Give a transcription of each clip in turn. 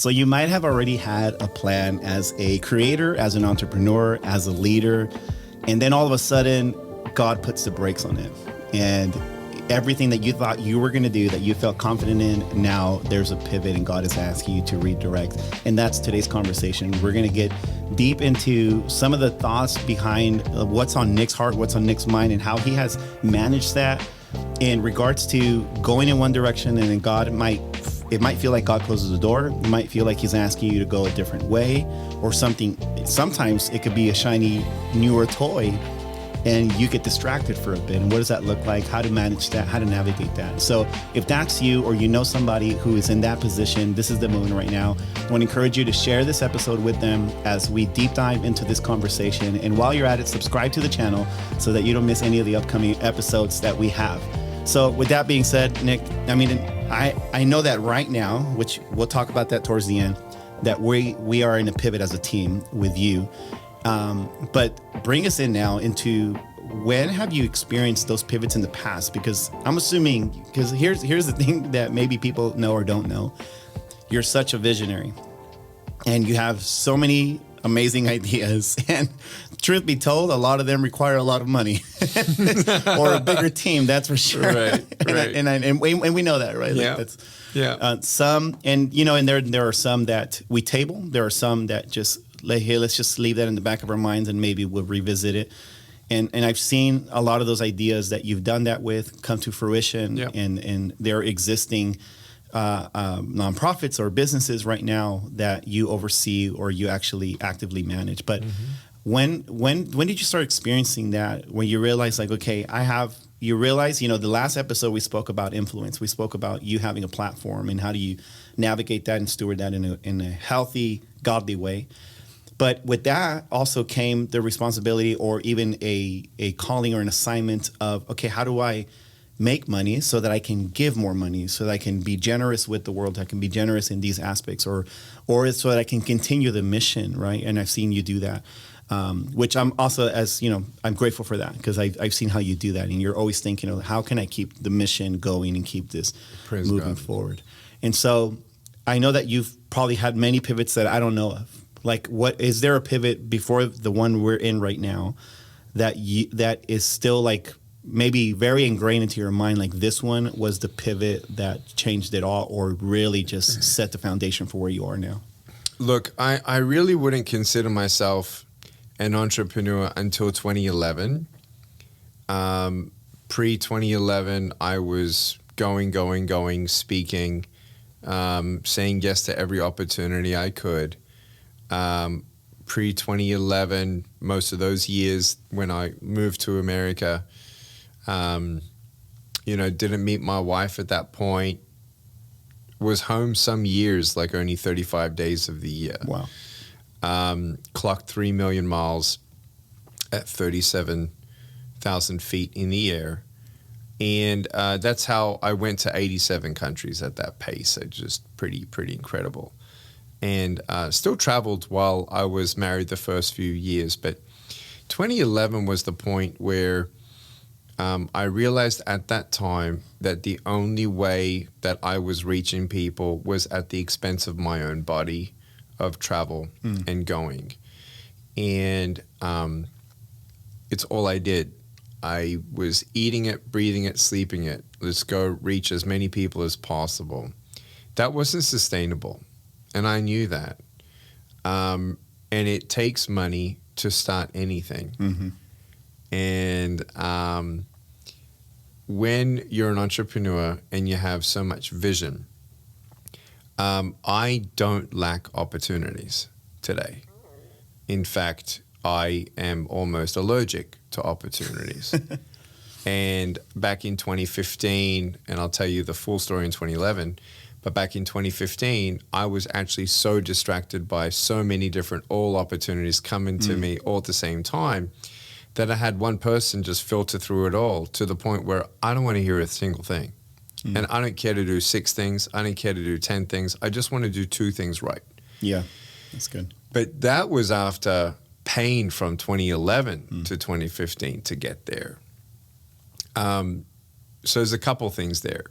So you might have already had a plan as a creator, as an entrepreneur, as a leader, and then all of a sudden, God puts the brakes on it. And everything that you thought you were going to do, that you felt confident in, now there's a pivot and God is asking you to redirect. And that's today's conversation. We're going to get deep into some of the thoughts behind what's on Nick's heart, what's on Nick's mind, and how he has managed that in regards to going in one direction, and then it might feel like God closes the door. It might feel like he's asking you to go a different way or something. Sometimes it could be a shiny, newer toy and you get distracted for a bit. And what does that look like? How to manage that? How to navigate that? So if that's you, or you know somebody who is in that position, this is the moment right now. I want to encourage you to share this episode with them as we deep dive into this conversation. And while you're at it, subscribe to the channel so that you don't miss any of the upcoming episodes that we have. So with that being said, Nick, I know that right now, which we'll talk about that towards the end, that we are in a pivot as a team with you. But bring us in now into when have you experienced those pivots in the past? Because I'm assuming, because here's the thing that maybe people know or don't know. You're such a visionary and you have so many amazing ideas, and truth be told, a lot of them require a lot of money or a bigger team, that's for sure. Right. And we know that, right? Yeah. Some, and there are some that we table. There are some that just let's just leave that in the back of our minds and maybe we'll revisit it. And I've seen a lot of those ideas that you've done that with come to fruition, and they're existing nonprofits or businesses right now that you oversee or you actually actively manage. But when did you start experiencing that, when you realize like, okay, you realize, the last episode we spoke about influence. We spoke about you having a platform and how do you navigate that and steward that in a healthy, godly way. But with that also came the responsibility or even a calling or an assignment of, okay, how do I make money so that I can give more money, so that I can be generous with the world, I can be generous in these aspects, or so that I can continue the mission, right? And I've seen you do that, which I'm also, I'm grateful for that, because I've seen how you do that, and you're always thinking, how can I keep the mission going and keep this moving forward? And so I know that you've probably had many pivots that I don't know of. Like, what is there a pivot before the one we're in right now that is still like maybe very ingrained into your mind, like this one was the pivot that changed it all, or really just set the foundation for where you are now? Look, I really wouldn't consider myself an entrepreneur until 2011. Pre-2011, I was going, speaking, saying yes to every opportunity I could. Pre-2011, most of those years when I moved to America, didn't meet my wife at that point, was home some years, like only 35 days of the year. Wow. Clocked 3 million miles at 37,000 feet in the air. And that's how I went to 87 countries at that pace. It's just pretty incredible. And still traveled while I was married the first few years. But 2011 was the point where I realized at that time that the only way that I was reaching people was at the expense of my own body of travel and going. And it's all I did. I was eating it, breathing it, sleeping it. Let's go reach as many people as possible. That wasn't sustainable. And I knew that. And it takes money to start anything. Mm-hmm. And when you're an entrepreneur and you have so much vision, I don't lack opportunities today. In fact, I am almost allergic to opportunities. And back in 2015, and I'll tell you the full story in 2011, but back in 2015, I was actually so distracted by so many different opportunities coming to me all at the same time that I had one person just filter through it all to the point where I don't want to hear a single thing. And I don't care to do 6 things. I don't care to do 10 things. I just want to do 2 things right. Yeah, that's good. But that was after pain from 2011 to 2015 to get there. So there's a couple things there.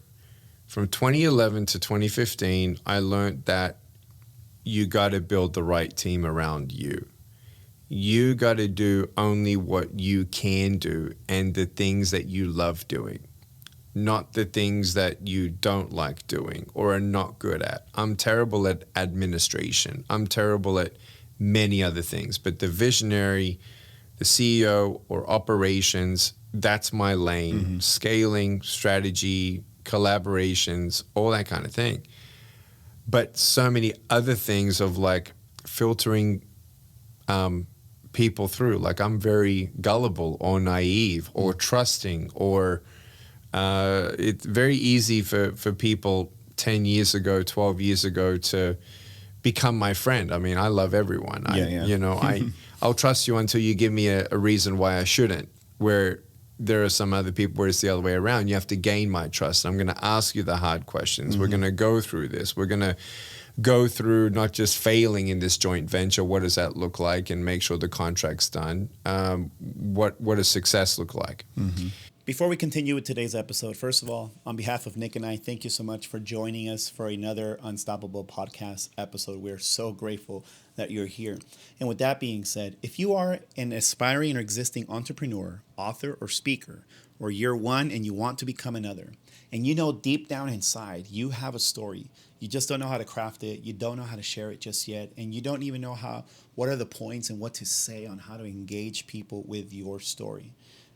From 2011 to 2015, I learned that you got to build the right team around you. You got to do only what you can do and the things that you love doing, not the things that you don't like doing or are not good at. I'm terrible at administration. I'm terrible at many other things, but the visionary, the CEO or operations, that's my lane. Scaling, strategy, collaborations, all that kind of thing. But so many other things of like filtering people through. Like I'm very gullible or naive or trusting, or it's very easy for people 10 years ago, 12 years ago to become my friend. I mean, I love everyone. I'll trust you until you give me a reason why I shouldn't, where there are some other people where it's the other way around. You have to gain my trust. I'm going to ask you the hard questions. We're going to go through this. We're going to go through not just failing in this joint venture. What does that look like? And make sure the contract's done. What does success look like? Before we continue with today's episode, first of all, on behalf of Nick and I, thank you so much for joining us for another Unstoppable podcast episode. We're so grateful that you're here. And with that being said, if you are an aspiring or existing entrepreneur, author, or speaker, or you're one and you want to become another, and you know deep down inside you have a story, you just don't know how to craft it, you don't know how to share it just yet, and you don't even know what are the points and what to say on how to engage people with your story.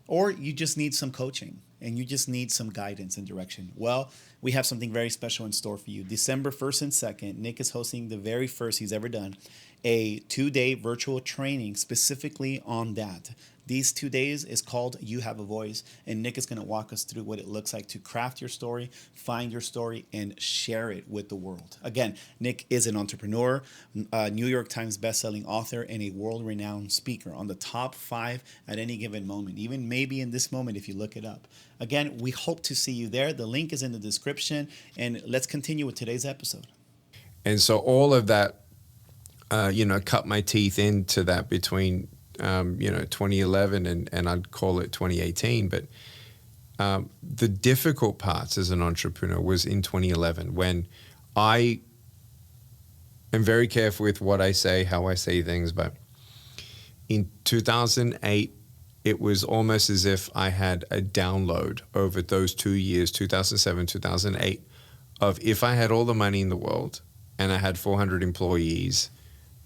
Or you just need some coaching and you just need some guidance and direction. Well, we have something very special in store for you. December 1st and 2nd, Nick is hosting the very first he's ever done, a 2-day virtual training specifically on that. These 2 days is called You Have a Voice, and Nick is going to walk us through what it looks like to craft your story, find your story, and share it with the world. Again, Nick is an entrepreneur, New York Times bestselling author, and a world-renowned speaker on the top 5 at any given moment, even maybe in this moment if you look it up. Again, we hope to see you there. The link is in the description, and let's continue with today's episode. And so all of that, cut my teeth into that between 2011 and I'd call it 2018. But the difficult parts as an entrepreneur was in 2011 when I am very careful with what I say, how I say things. But in 2008, it was almost as if I had a download over those 2 years, 2007, 2008, of if I had all the money in the world and I had 400 employees,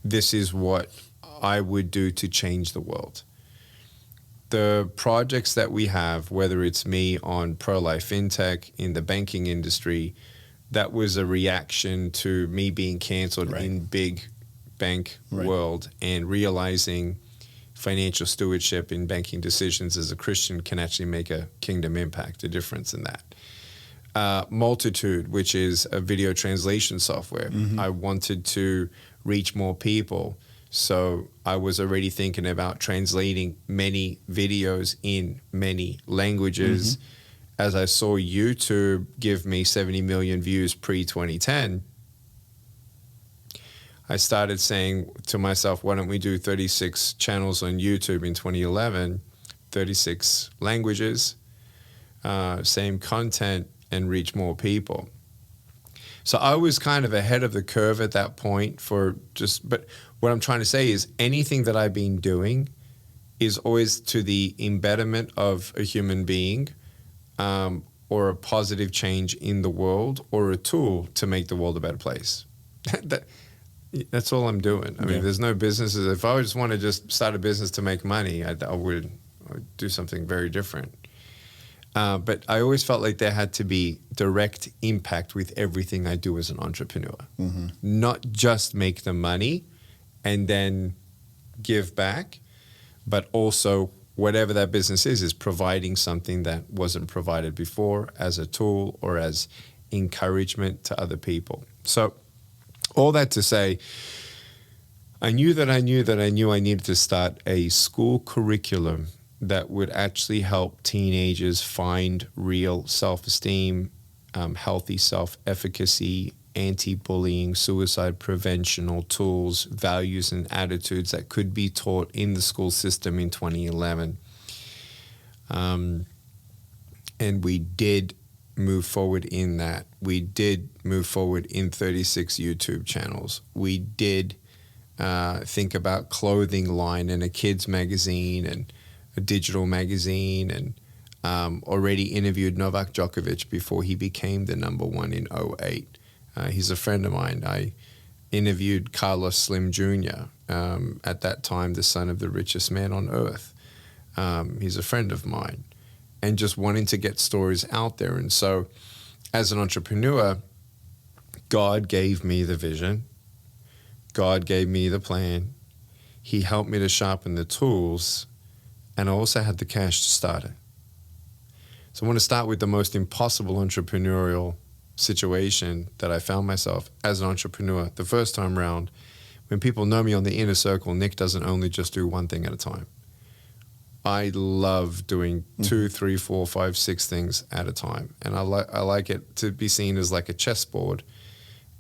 this is what I would do to change the world. The projects that we have, whether it's me on pro-life fintech, in the banking industry, that was a reaction to me being canceled in big bank world and realizing financial stewardship in banking decisions as a Christian can actually make a kingdom impact, a difference in that. Multitude, which is a video translation software. I wanted to reach more people. So I was already thinking about translating many videos in many languages. As I saw YouTube give me 70 million views pre-2010, I started saying to myself, why don't we do 36 channels on YouTube in 2011, 36 languages, same content, and reach more people. So I was kind of ahead of the curve at that point but what I'm trying to say is anything that I've been doing is always to the embedment of a human being or a positive change in the world or a tool to make the world a better place. That's all I'm doing. I mean, there's no businesses. If I just want to just start a business to make money, I would do something very different. But I always felt like there had to be direct impact with everything I do as an entrepreneur. Not just make the money and then give back, but also whatever that business is providing something that wasn't provided before as a tool or as encouragement to other people. So all that to say, I knew I needed to start a school curriculum that would actually help teenagers find real self-esteem, healthy self-efficacy, anti-bullying, suicide preventional tools, values, and attitudes that could be taught in the school system in 2011. And we did move forward in that. We did move forward in 36 YouTube channels. We did think about clothing line and a kids magazine and a digital magazine, and already interviewed Novak Djokovic before he became the number one in 2008. He's a friend of mine. I interviewed Carlos Slim Jr., at that time the son of the richest man on earth. He's a friend of mine, and just wanting to get stories out there. And so as an entrepreneur, God gave me the vision. God gave me the plan. He helped me to sharpen the tools, and I also had the cash to start it. So I want to start with the most impossible entrepreneurial situation that I found myself as an entrepreneur the first time around. When people know me on the inner circle, Nick doesn't only just do one thing at a time. I love doing 2, 3, 4, 5, 6 things at a time. And I like it to be seen as like a chessboard.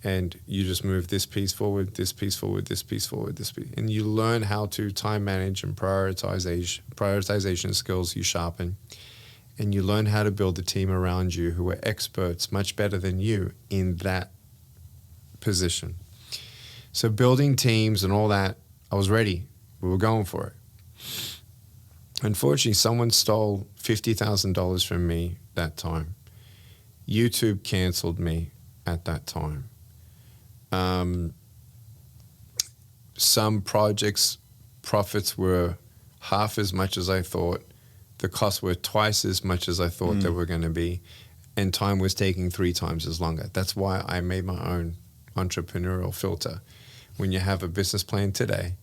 And you just move this piece forward, this piece forward, this piece forward, this piece. And you learn how to time manage, and prioritization skills you sharpen. And you learn how to build a team around you who are experts, much better than you in that position. So building teams and all that, I was ready. We were going for it. Unfortunately, someone stole $50,000 from me that time. YouTube canceled me at that time. Some projects' profits were half as much as I thought. The costs were twice as much as I thought they were going to be. And time was taking 3 times as longer. That's why I made my own entrepreneurial filter. When you have a business plan today,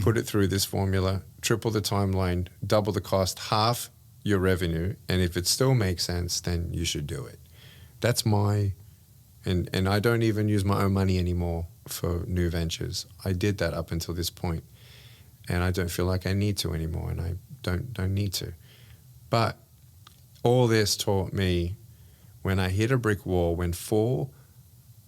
put it through this formula, triple the timeline, double the cost, half your revenue, and if it still makes sense, then you should do it. That's my, and I don't even use my own money anymore for new ventures. I did that up until this point, and I don't feel like I need to anymore, and I don't need to. But all this taught me, when I hit a brick wall, when 4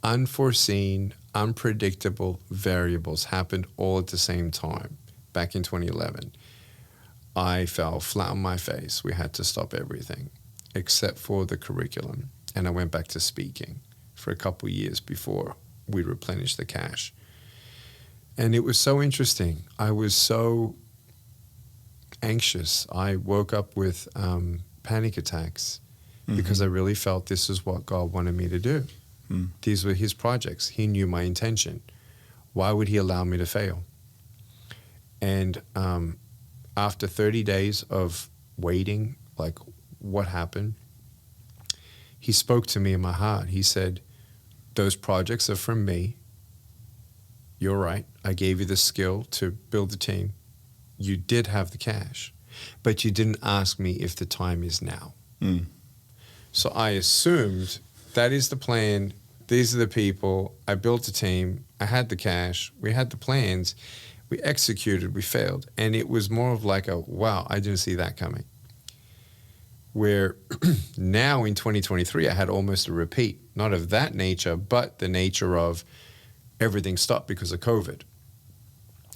unforeseen, unpredictable variables happened all at the same time back in 2011, I fell flat on my face. We had to stop everything except for the curriculum. And I went back to speaking for a couple of years before we replenished the cash. And it was so interesting. I was so anxious. I woke up with panic attacks because I really felt this is what God wanted me to do. These were his projects. He knew my intention. Why would he allow me to fail? And after 30 days of waiting, like, what happened? He spoke to me in my heart. He said, those projects are from me. You're right. I gave you the skill to build the team. You did have the cash, but you didn't ask me if the time is now. So I assumed that is the plan. These are the people. I built a team. I had the cash. We had the plans. We executed. We failed. And it was more of like a, wow, I didn't see that coming. Where now in 2023, I had almost a repeat, not of that nature, but the nature of everything stopped because of COVID.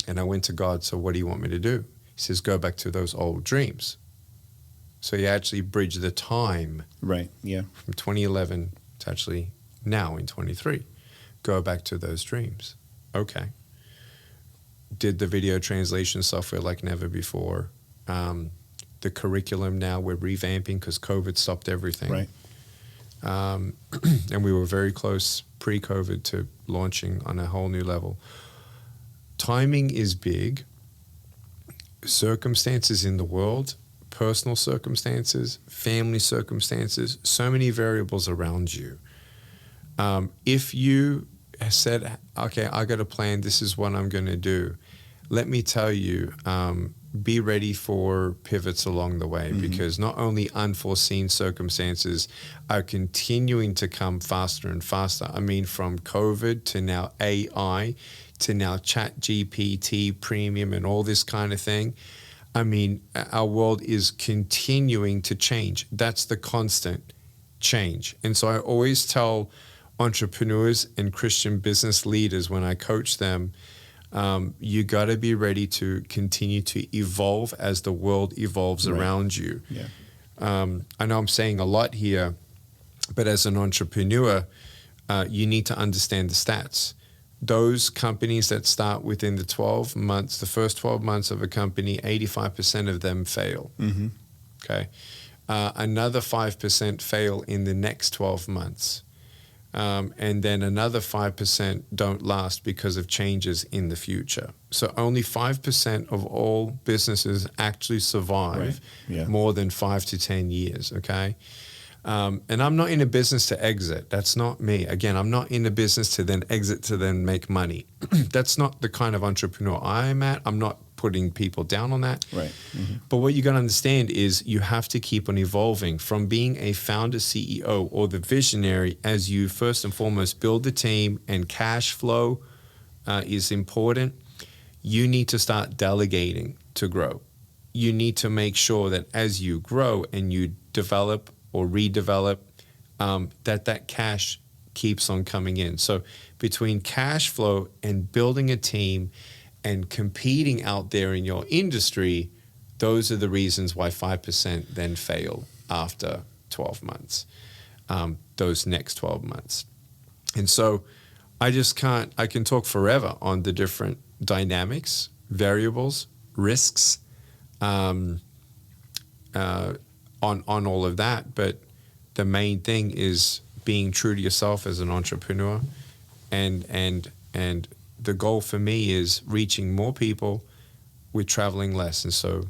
And I went to God, so what do you want me to do? He says, go back to those old dreams. So you actually bridge the time. Right, yeah. From 2011 to actually now in 23. Go back to those dreams. Okay. Did the video translation software like never before. The curriculum now we're revamping because COVID stopped everything. Right. And we were very close pre-COVID to launching on a whole new level. Timing is big. Circumstances in the world, personal circumstances, family circumstances, so many variables around you. If you said, okay, I got a plan, this is what I'm going to do, let me tell you, be ready for pivots along the way, because not only unforeseen circumstances are continuing to come faster and faster. I mean, from COVID to now AI to now Chat GPT premium and all this kind of thing. I mean, our world is continuing to change. That's the constant change. And so I always tell entrepreneurs and Christian business leaders when I coach them, you got to be ready to continue to evolve as the world evolves around you. Yeah. I know I'm saying a lot here, But as an entrepreneur, you need to understand the stats. Those companies that start within the 12 months, the first 12 months of a company, 85% of them fail. Mm-hmm. Okay. Another 5% fail in the next 12 months. And then another 5% don't last because of changes in the future. So only 5% of all businesses actually survive more than 5 to 10 years, okay? And I'm not in a business to exit. That's not me. Again, I'm not in a business to then exit to then make money. That's not the kind of entrepreneur I'm at. I'm not putting people down on that. Right. Mm-hmm. But what you got to understand is you have to keep on evolving from being a founder CEO or the visionary as you first and foremost build the team and cash flow is important. You need to start delegating to grow. You need to make sure that as you grow and you develop or redevelop, that cash keeps on coming in. So between cash flow and building a team and competing out there in your industry, those are the reasons why 5% then fail after 12 months, those next 12 months. And so I can talk forever on the different dynamics, variables, risks, on all of that. But the main thing is being true to yourself as an entrepreneur, and the goal for me is reaching more people with traveling less. And so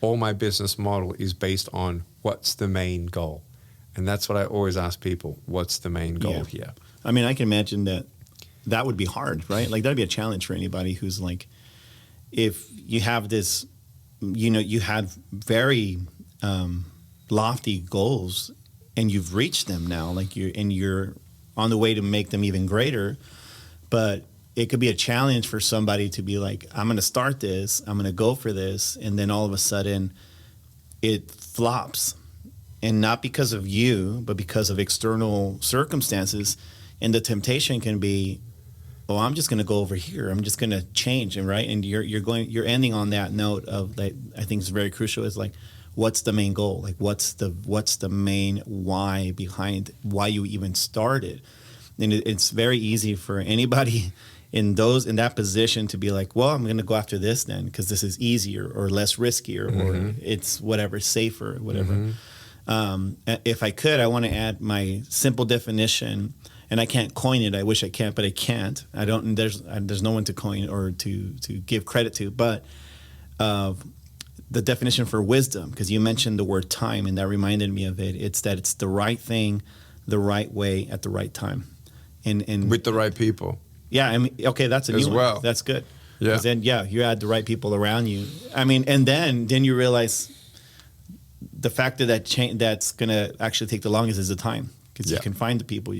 all my business model is based on what's the main goal. And that's what I always ask people, what's the main goal here? I mean, I can imagine that would be hard, right? Like that'd be a challenge for anybody who's like, if you have this, you had very lofty goals and you've reached them now, like you're on the way to make them even greater, but it could be a challenge for somebody to be like, I'm going to start this, I'm going to go for this, and then all of a sudden it flops. And not because of you, but because of external circumstances. And the temptation can be, oh, I'm just going to go over here. I'm just going to change, and right? And you're ending on that note of that. I think is very crucial. Is like, what's the main goal? Like, what's the main why behind why you even started? And it's very easy for anybody in that position to be like, well, I'm going to go after this then because this is easier or less risky or it's whatever, safer, whatever. Mm-hmm. If I could, I want to add my simple definition, and I can't coin it. I wish I can, but I can't. I don't. There's no one to coin or to give credit to. But the definition for wisdom, because you mentioned the word time, and that reminded me of it. It's that it's the right thing, the right way, at the right time, and with the right people. Yeah, I mean, okay, that's a new one. That's good. Yeah. Then, you had the right people around you. I mean, and then you realize the factor that's going to actually take the longest is the time, because you can find the people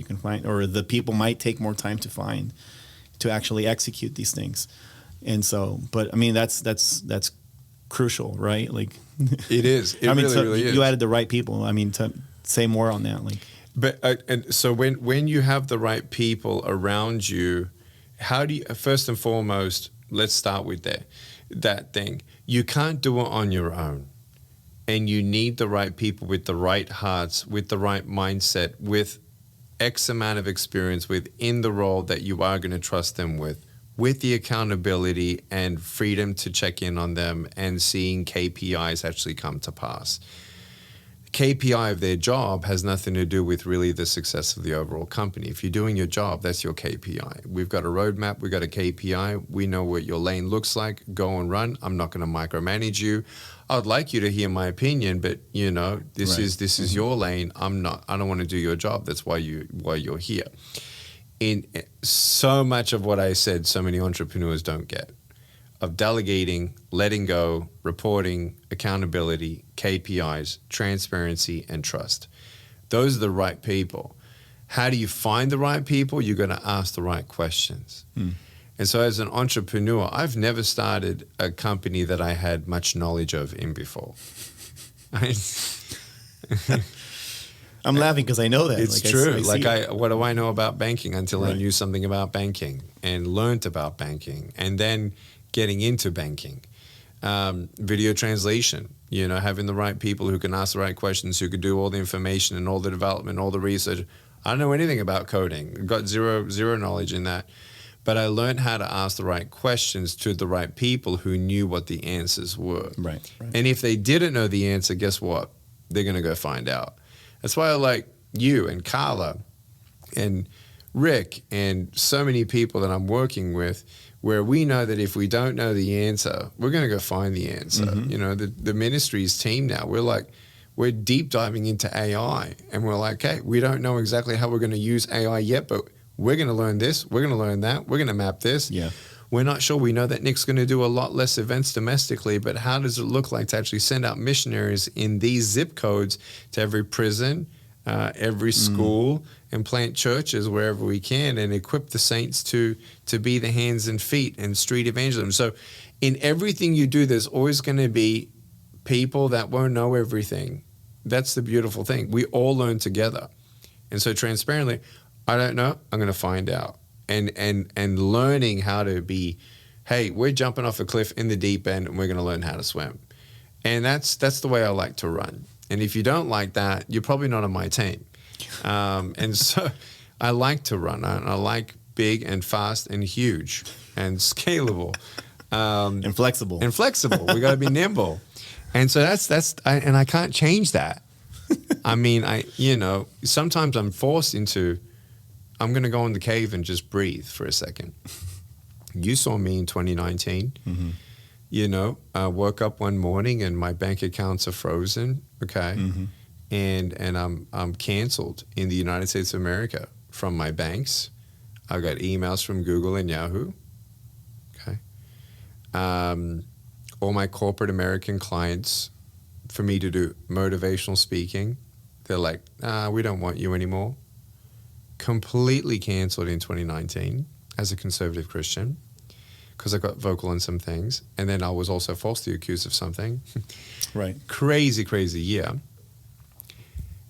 or the people might take more time to find to actually execute these things. And so, but I mean, that's crucial, right? Like it is. It really is. You added the right people. I mean, to say more on that, like. But and so when you have the right people around you, how do you, first and foremost, let's start with that thing. You can't do it on your own. And you need the right people with the right hearts, with the right mindset, with X amount of experience within the role that you are going to trust them with the accountability and freedom to check in on them and seeing KPIs actually come to pass. KPI of their job has nothing to do with really the success of the overall company. If you're doing your job, that's your KPI. We've got a roadmap, we've got a KPI, we know what your lane looks like, go and run. I'm not going to micromanage you. I'd like you to hear my opinion, but this is your lane. I don't want to do your job. That's why you're here. In so much of what I said, so many entrepreneurs don't get. Of delegating, letting go, reporting, accountability, KPIs, transparency, and trust. Those are the right people. How do you find the right people? You're going to ask the right questions. And so as an entrepreneur, I've never started a company that I had much knowledge of in before. I'm laughing because I know that. It's true. What do I know about banking until I knew something about banking and learned about banking and then getting into banking. Video translation, having the right people who can ask the right questions, who could do all the information and all the development, all the research. I don't know anything about coding. I've got zero knowledge in that. But I learned how to ask the right questions to the right people who knew what the answers were. Right. And if they didn't know the answer, guess what? They're going to go find out. That's why I like you and Carla and Rick and so many people that I'm working with, where we know that if we don't know the answer, we're going to go find the answer. The ministries team now, we're deep diving into AI, and we're like, hey, we don't know exactly how we're going to use AI yet, but we're going to learn this, we're going to learn that, we're going to map this. Yeah. We're not sure. We know that Nick's going to do a lot less events domestically, but how does it look like to actually send out missionaries in these zip codes to every prison, every school, and plant churches wherever we can, and equip the saints to be the hands and feet and street evangelism. So in everything you do, there's always going to be people that won't know everything. That's the beautiful thing. We all learn together. And so transparently, I don't know, I'm going to find out. And learning how to be, hey, we're jumping off a cliff in the deep end and we're going to learn how to swim. And that's the way I like to run. And if you don't like that, you're probably not on my team. And so I like to run. I like big and fast and huge and scalable. And flexible. We got to be nimble. And so I can't change that. I mean, sometimes I'm forced into, I'm going to go in the cave and just breathe for a second. You saw me in 2019. I woke up one morning and my bank accounts are frozen. Okay. And I'm canceled in the United States of America from my banks. I got emails from Google and Yahoo. Okay. All my corporate American clients, for me to do motivational speaking, they're like, we don't want you anymore. Completely canceled in 2019 as a conservative Christian because I got vocal on some things. And then I was also falsely accused of something. Right. Crazy year.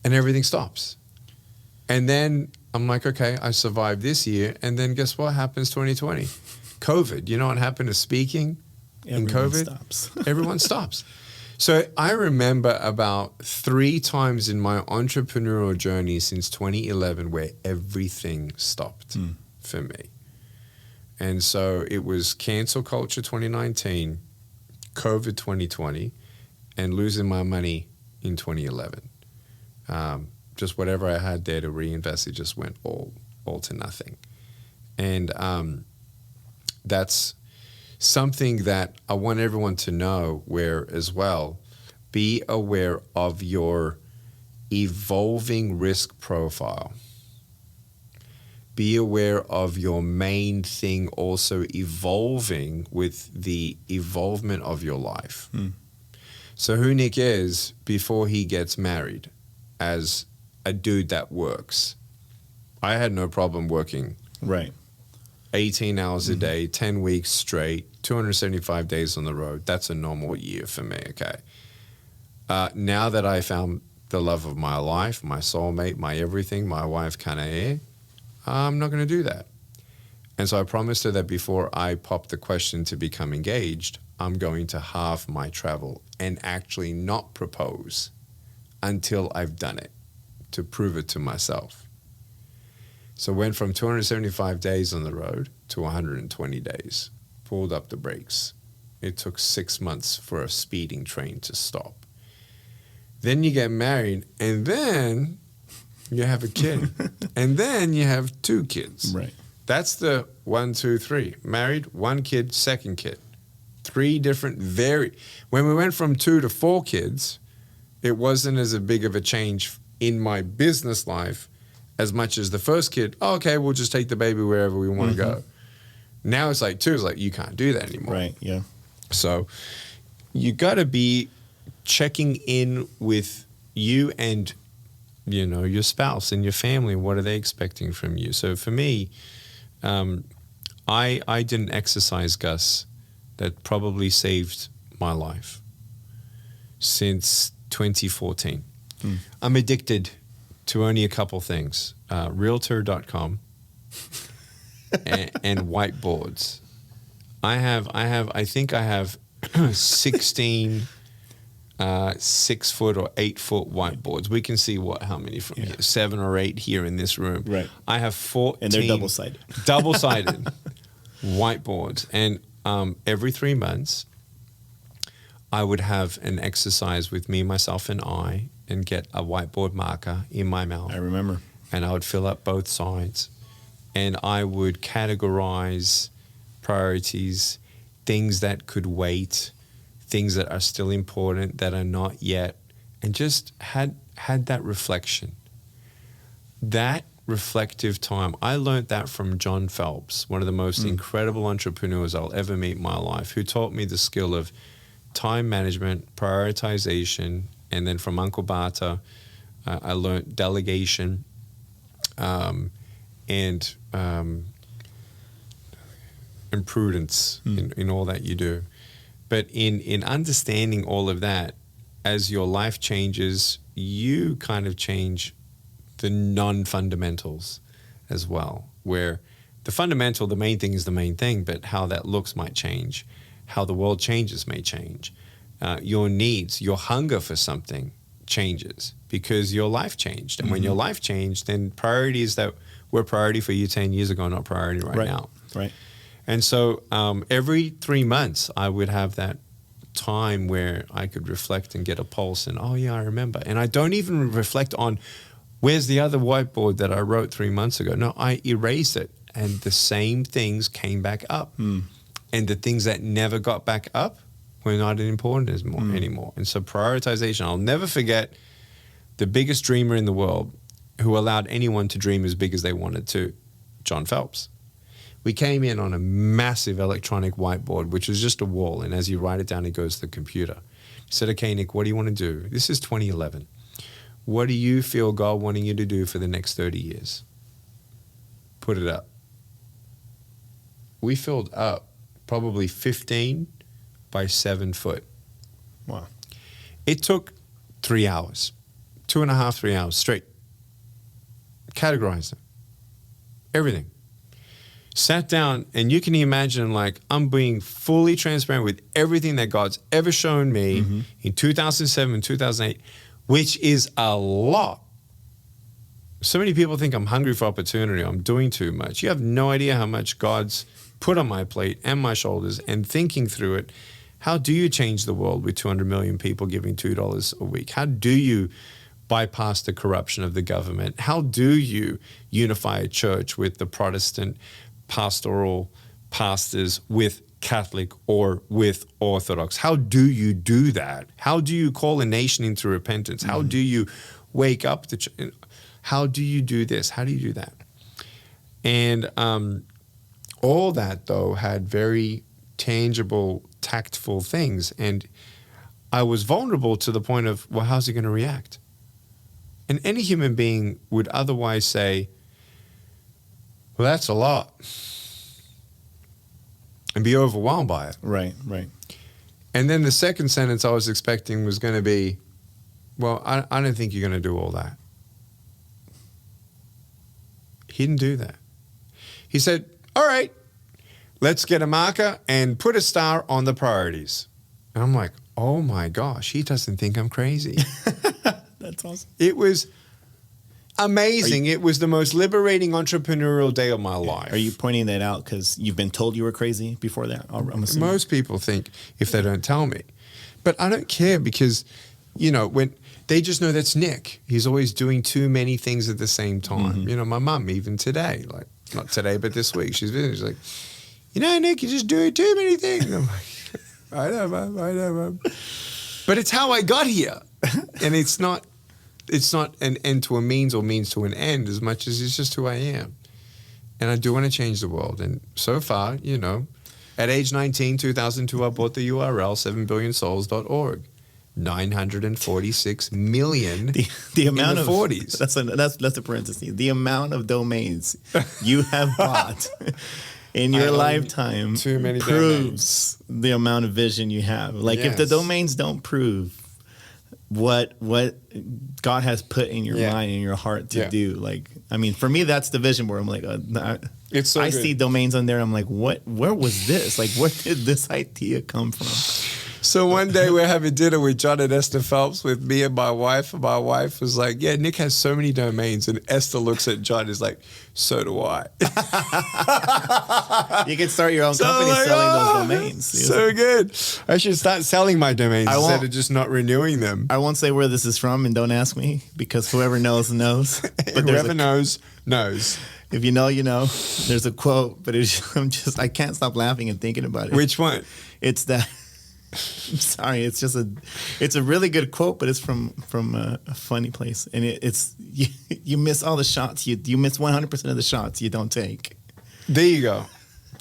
And everything stops. And then I'm like, okay, I survived this year. And then guess what happens 2020? COVID. You know what happened to speaking in COVID? Stops. Everyone stops. So I remember about 3 times in my entrepreneurial journey since 2011 where everything stopped for me. And so it was cancel culture 2019, COVID 2020, and losing my money in 2011. Just whatever I had there to reinvest, it just went all to nothing. And that's something that I want everyone to know, where as well, be aware of your evolving risk profile. Be aware of your main thing also evolving with the evolvement of your life. So who Nick is before he gets married as a dude that works. I had no problem working. Right. 18 hours a day, 10 weeks straight, 275 days on the road. That's a normal year for me, okay? Now that I found the love of my life, my soulmate, my everything, my wife, Kanae, I'm not going to do that. And so I promised her that before I pop the question to become engaged, I'm going to halve my travel and actually not propose until I've done it, to prove it to myself. So went from 275 days on the road to 120 days, pulled up the brakes. It took 6 months for a speeding train to stop. Then you get married, and then you have a kid. And then you have 2 kids. Right. That's the 1, 2, 3. Married, 1 kid, 2nd kid. 3 different when we went from 2 to 4 kids, it wasn't as a big of a change in my business life as much as the first kid. Oh, okay, we'll just take the baby wherever we want to go. Now it's like 2, it's like you can't do that anymore. Right, yeah. So you got to be checking in with you and, your spouse and your family. What are they expecting from you? So for me, I did an exercise, Gus, that probably saved my life since 2014. I'm addicted to only a couple things, realtor.com and whiteboards. I think I have 16 6-foot or 8-foot whiteboards. We can see how many from here? 7 or 8 here in this room. Right. I have 14. And they're double-sided. Double-sided whiteboards. And every 3 months, I would have an exercise with me, myself, and I, and get a whiteboard marker in my mouth. I remember. And I would fill up both sides. And I would categorize priorities, things that could wait, things that are still important, that are not yet, and just had that reflection. That reflective time, I learned that from John Phelps, one of the most incredible entrepreneurs I'll ever meet in my life, who taught me the skill of time management, prioritization, and then from Uncle Bata, I learned delegation, and prudence in all that you do. But in understanding all of that, as your life changes, you kind of change the non-fundamentals as well, where the main thing is the main thing, but how that looks might change, how the world changes may change. Your needs, your hunger for something changes because your life changed. And when your life changed, then priorities that were priority for you 10 years ago are not priority right now. Right. And so every 3 months, I would have that time where I could reflect and get a pulse and, oh, yeah, I remember. And I don't even reflect on where's the other whiteboard that I wrote 3 months ago. No, I erased it. And the same things came back up. And the things that never got back up were not important anymore. And so prioritization, I'll never forget the biggest dreamer in the world who allowed anyone to dream as big as they wanted to, John Phelps. We came in on a massive electronic whiteboard, which was just a wall. And as you write it down, it goes to the computer. He said, okay, Nick, what do you want to do? This is 2011. What do you feel God wanting you to do for the next 30 years? Put it up. We filled up probably 15 by 7 foot. Wow. It took 3 hours, 2.5, 3 hours straight. Categorized them. Everything. Sat down, and you can imagine, like, I'm being fully transparent with everything that God's ever shown me in 2007, 2008, which is a lot. So many people think I'm hungry for opportunity. I'm doing too much. You have no idea how much God's put on my plate and my shoulders, and thinking through it. How do you change the world with 200 million people giving $2 a week? How do you bypass the corruption of the government? How do you unify a church with the Protestant pastoral pastors with Catholic or with Orthodox? How do you do that? How do you call a nation into repentance? How do you wake up how do you do this? How do you do that? And all that, though, had very tangible, tactful things. And I was vulnerable to the point of, well, how's he going to react? And any human being would otherwise say, well, that's a lot, and be overwhelmed by it. Right, right. And then the second sentence I was expecting was going to be, well, I don't think you're going to do all that. He didn't do that. He said, all right, let's get a marker and put a star on the priorities. And I'm like, oh my gosh, he doesn't think I'm crazy. That's awesome. It was amazing. It was the most liberating entrepreneurial day of my life. Are you pointing that out because you've been told you were crazy before that? I'm assuming. Most people think if they don't tell me. But I don't care because, you know, when they just know that's Nick. He's always doing too many things at the same time. You know, my mum, even today, like, not today, but this week, she's like, you know, Nick, you're just doing too many things. I'm like, I know, Mum. But it's how I got here. And it's not an end to a means or means to an end as much as it's just who I am. And I do want to change the world. And so far, you know, at age 19, 2002, I bought the URL 7billionsouls.org. 946 million the amount in the 40s. That's a parenthesis. The amount of domains you have bought in your lifetime too many proves the amount of vision you have. Like, if the domains don't prove what God has put in your mind and your heart to do, like, I mean, for me, that's the vision where I'm like, it's so I good. see domains on there. I'm like, where was this? Like, where did this idea come from? So one day we're having dinner with John and Esther Phelps with me and my wife. And my wife was like, yeah, Nick has so many domains. And Esther looks at John and is like, so do I. You can start your own company selling those domains. So good. I should start selling my domains instead of just not renewing them. I won't say where this is from, and don't ask me, because whoever knows, knows. But whoever knows, knows. If you know, you know. There's a quote, but I can't stop laughing and thinking about it. Which one? It's that. I'm sorry, it's a really good quote, but it's from a funny place, and it's you miss all the shots. You miss 100% of the shots you don't take. There you go.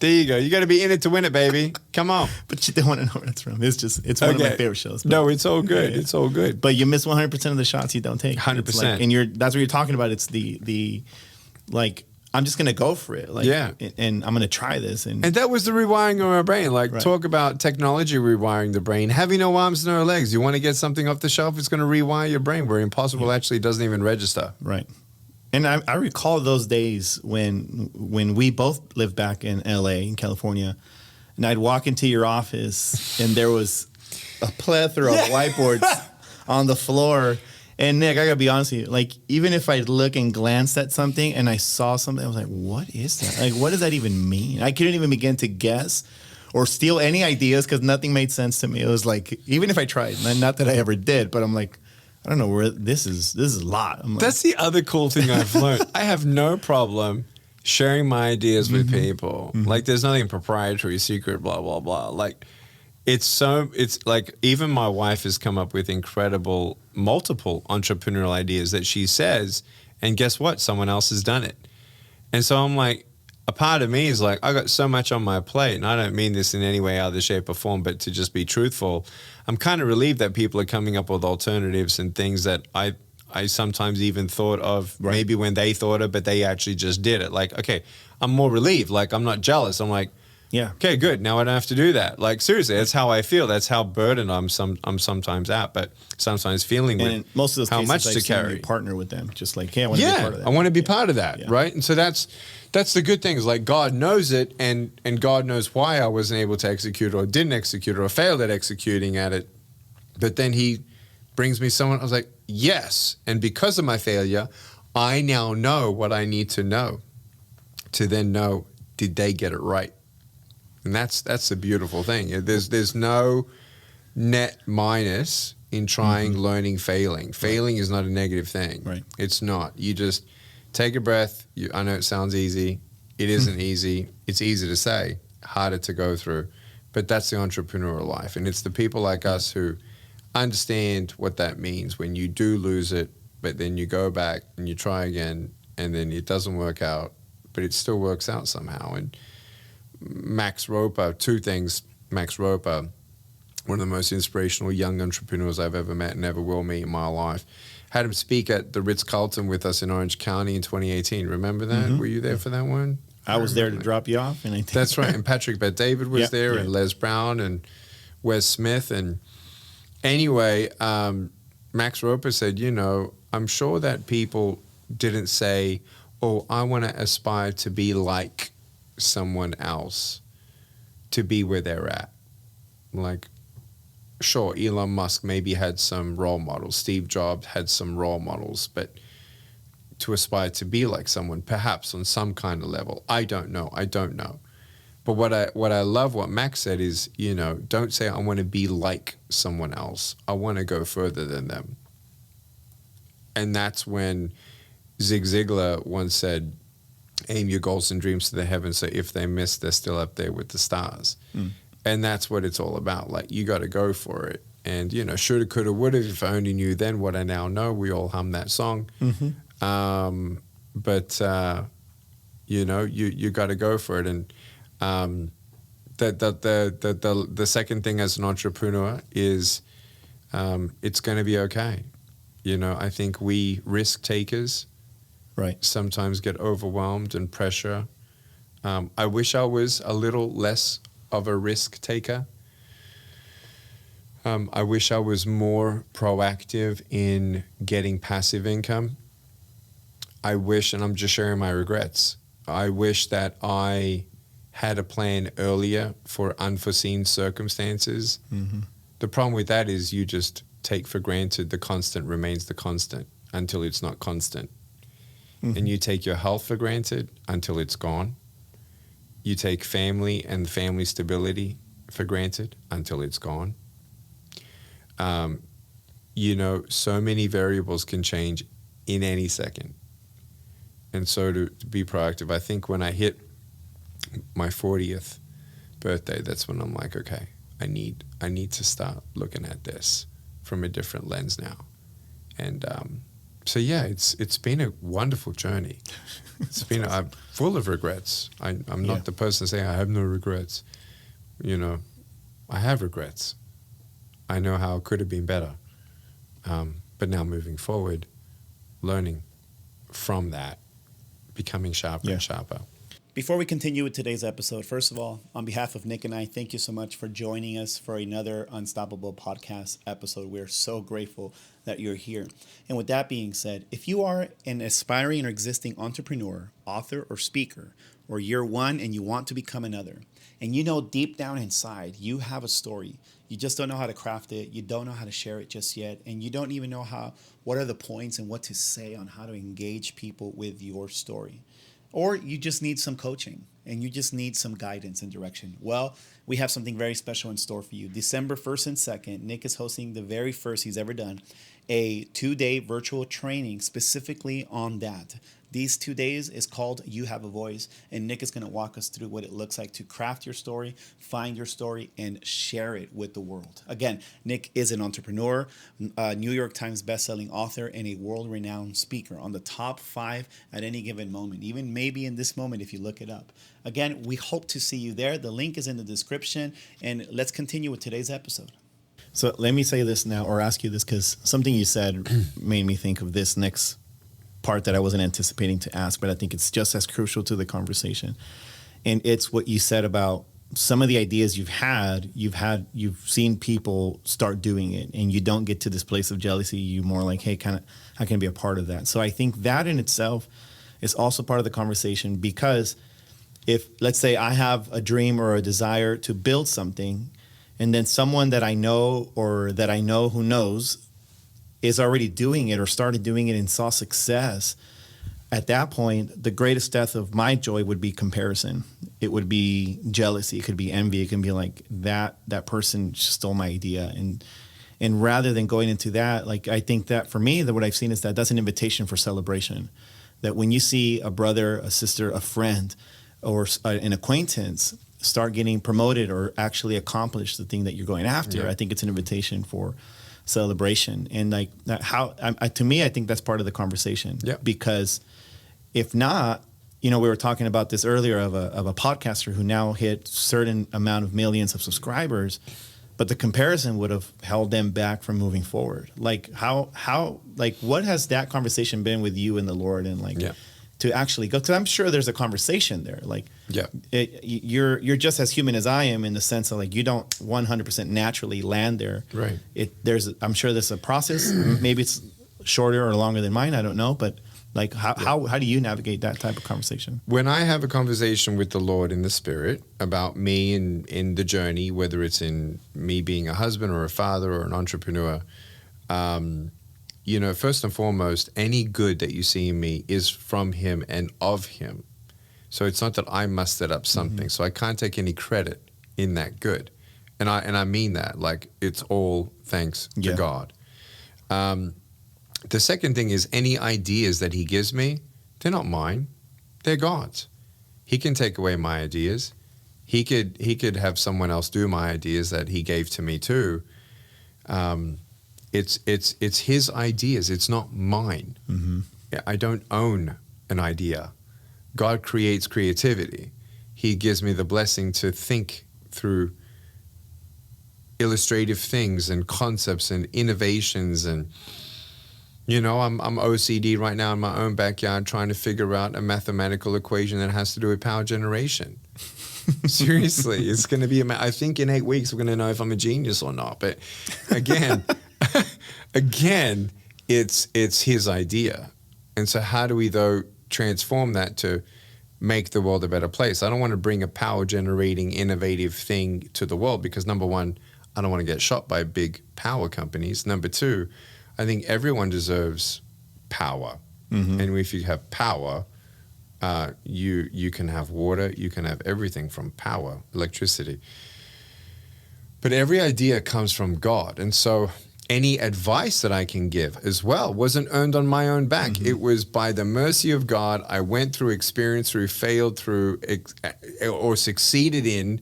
You got to be in it to win it, baby. Come on. But you don't want to know where it's from. It's one of my favorite shows. No, it's all good. Yeah. It's all good. But you miss 100% of the shots you don't take. 100%. Like, and that's what you're talking about. It's the like, I'm just going to go for it. Like, yeah. And I'm going to try this. And that was the rewiring of our brain. Like, talk about technology rewiring the brain. Having no arms, no legs. You want to get something off the shelf, it's going to rewire your brain where impossible actually doesn't even register. Right. And I recall those days when we both lived back in LA, in California, and I'd walk into your office and there was a plethora of whiteboards on the floor. And Nick, I gotta be honest with you, like, even if I look and glance at something and I saw something, I was like, what is that? Like, what does that even mean? I couldn't even begin to guess or steal any ideas because nothing made sense to me. It was like, even if I tried, not that I ever did, but I'm like, I don't know where this is a lot. I'm like, that's the other cool thing I've learned. I have no problem sharing my ideas with people. Mm-hmm. Like, there's nothing proprietary, secret, blah, blah, blah. Like, it's like, even my wife has come up with multiple entrepreneurial ideas that she says, and guess what? Someone else has done it. And so I'm like, a part of me is like, I got so much on my plate, and I don't mean this in any way, other shape or form, but to just be truthful, I'm kind of relieved that people are coming up with alternatives and things that I sometimes even thought of maybe when they thought of, but they actually just did it. Like, okay, I'm more relieved. Like, I'm not jealous. I'm like, yeah, okay, good. Now I don't have to do that. Like, seriously, that's how I feel. That's how burdened I'm sometimes at, but sometimes feeling and with most of those how cases, much like, to carry. Partner with them, just like, hey, I want to be part of that. I want to be part of that, right? And so that's the good thing is, like, God knows it, and God knows why I wasn't able to execute or didn't execute or failed at executing at it. But then He brings me someone. I was like, yes, and because of my failure, I now know what I need to know to then know, did they get it right? And that's the beautiful thing. There's no net minus in trying, learning, failing. Failing is not a negative thing. Right. It's not. You just take a breath. I know it sounds easy. It isn't easy. It's easy to say, harder to go through. But that's the entrepreneurial life. And it's the people like us who understand what that means when you do lose it, but then you go back and you try again, and then it doesn't work out, but it still works out somehow. And Max Roper, two things. Max Roper, one of the most inspirational young entrepreneurs I've ever met and ever will meet in my life, had him speak at the Ritz-Carlton with us in Orange County in 2018. Remember that? Were you there for that one? I was there to drop you off. And that's right. And Patrick Bet-David was there, and Les Brown and Wes Smith. And anyway, Max Roper said, I'm sure that people didn't say, oh, I want to aspire to be like someone else, to be where they're at. Like, sure, Elon Musk maybe had some role models. Steve Jobs had some role models, but to aspire to be like someone, perhaps on some kind of level, I don't know. But what I love what Max said is, don't say I want to be like someone else. I want to go further than them. And that's when Ziglar once said, aim your goals and dreams to the heavens, so if they miss, they're still up there with the stars. And that's what it's all about. Like, you got to go for it. And, shoulda, coulda, woulda, if I only knew then what I now know. We all hum that song. But you got to go for it. And the second thing as an entrepreneur is it's going to be okay. I think we risk takers sometimes get overwhelmed and pressure. I wish I was a little less of a risk taker. I wish I was more proactive in getting passive income. I wish, and I'm just sharing my regrets, I wish that I had a plan earlier for unforeseen circumstances. The The problem with that is you just take for granted the constant remains the constant until it's not constant. And you take your health for granted until it's gone. You take family and family stability for granted until it's gone. So many variables can change in any second. And so to be proactive, I think when I hit my 40th birthday, that's when I'm like, okay, I need to start looking at this from a different lens now. And so yeah, it's been a wonderful journey. I'm full of regrets. I'm not the person saying I have no regrets. I have regrets. I know how it could have been better. But now moving forward, learning from that, becoming sharper and sharper. Before we continue with today's episode, first of all, on behalf of Nick and I, thank you so much for joining us for another Unstoppable podcast episode. We're so grateful that you're here. And with that being said, if you are an aspiring or existing entrepreneur, author, or speaker, or you're one and you want to become another, and you know deep down inside you have a story, you just don't know how to craft it, you don't know how to share it just yet, and you don't even know what are the points and what to say on how to engage people with your story. Or you just need some coaching and you just need some guidance and direction. Well, we have something very special in store for you. December 1st and 2nd, Nick is hosting the very first he's ever done, a 2-day virtual training specifically on that. These 2 days is called You Have a Voice, and Nick is going to walk us through what it looks like to craft your story, find your story, and share it with the world. Again, Nick is an entrepreneur, New York Times bestselling author, and a world-renowned speaker on the top 5 at any given moment, even maybe in this moment if you look it up. Again, we hope to see you there. The link is in the description, and let's continue with today's episode. So let me say this now, or ask you this, because something you said made me think of this next part that I wasn't anticipating to ask, but I think it's just as crucial to the conversation. And it's what you said about some of the ideas you've seen people start doing it, and you don't get to this place of jealousy. You more like, hey, how can I be a part of that? So I think that in itself is also part of the conversation, because if, let's say, I have a dream or a desire to build something, and then someone that I know or that I know who knows is already doing it or started doing it and saw success, at that point, the greatest death of my joy would be comparison. It would be jealousy. It could be envy. It can be like that person stole my idea. And rather than going into that, like, I think that for me, that what I've seen is that's an invitation for celebration. That when you see a brother, a sister, a friend, or an acquaintance start getting promoted or actually accomplish the thing that you're going after, I think it's an invitation for celebration. And like that, to me, I think that's part of the conversation. Because if not, we were talking about this earlier of a podcaster who now hit certain amount of millions of subscribers, but the comparison would have held them back from moving forward. Like what has that conversation been with you and the Lord, and to actually go? Because I'm sure there's a conversation there. Like, you're just as human as I am, in the sense of, like, you don't 100% naturally land there. Right. I'm sure there's a process. Maybe it's shorter or longer than mine. I don't know. But like, how do you navigate that type of conversation? When I have a conversation with the Lord in the Spirit about me and in the journey, whether it's in me being a husband or a father or an entrepreneur, first and foremost, any good that you see in me is from Him and of Him. So it's not that I mustered up something. So I can't take any credit in that good. And I mean that, like, it's all thanks to God. The second thing is, any ideas that He gives me, they're not mine. They're God's. He can take away my ideas. He could have someone else do my ideas that He gave to me too. It's His ideas. It's not mine. I don't own an idea. God creates creativity. He gives me the blessing to think through illustrative things and concepts and innovations. And, I'm OCD right now in my own backyard trying to figure out a mathematical equation that has to do with power generation. Seriously, it's going to be, I think in 8 weeks we're going to know if I'm a genius or not. But again, it's His idea. And so how do we, though, transform that to make the world a better place? I don't want to bring a power generating, innovative thing to the world, because number one, I don't want to get shot by big power companies. Number two, I think everyone deserves power. And if you have power, you can have water, you can have everything from power, electricity. But every idea comes from God. And so any advice that I can give as well wasn't earned on my own back. It was by the mercy of God. I went through, experienced through, failed through, or succeeded in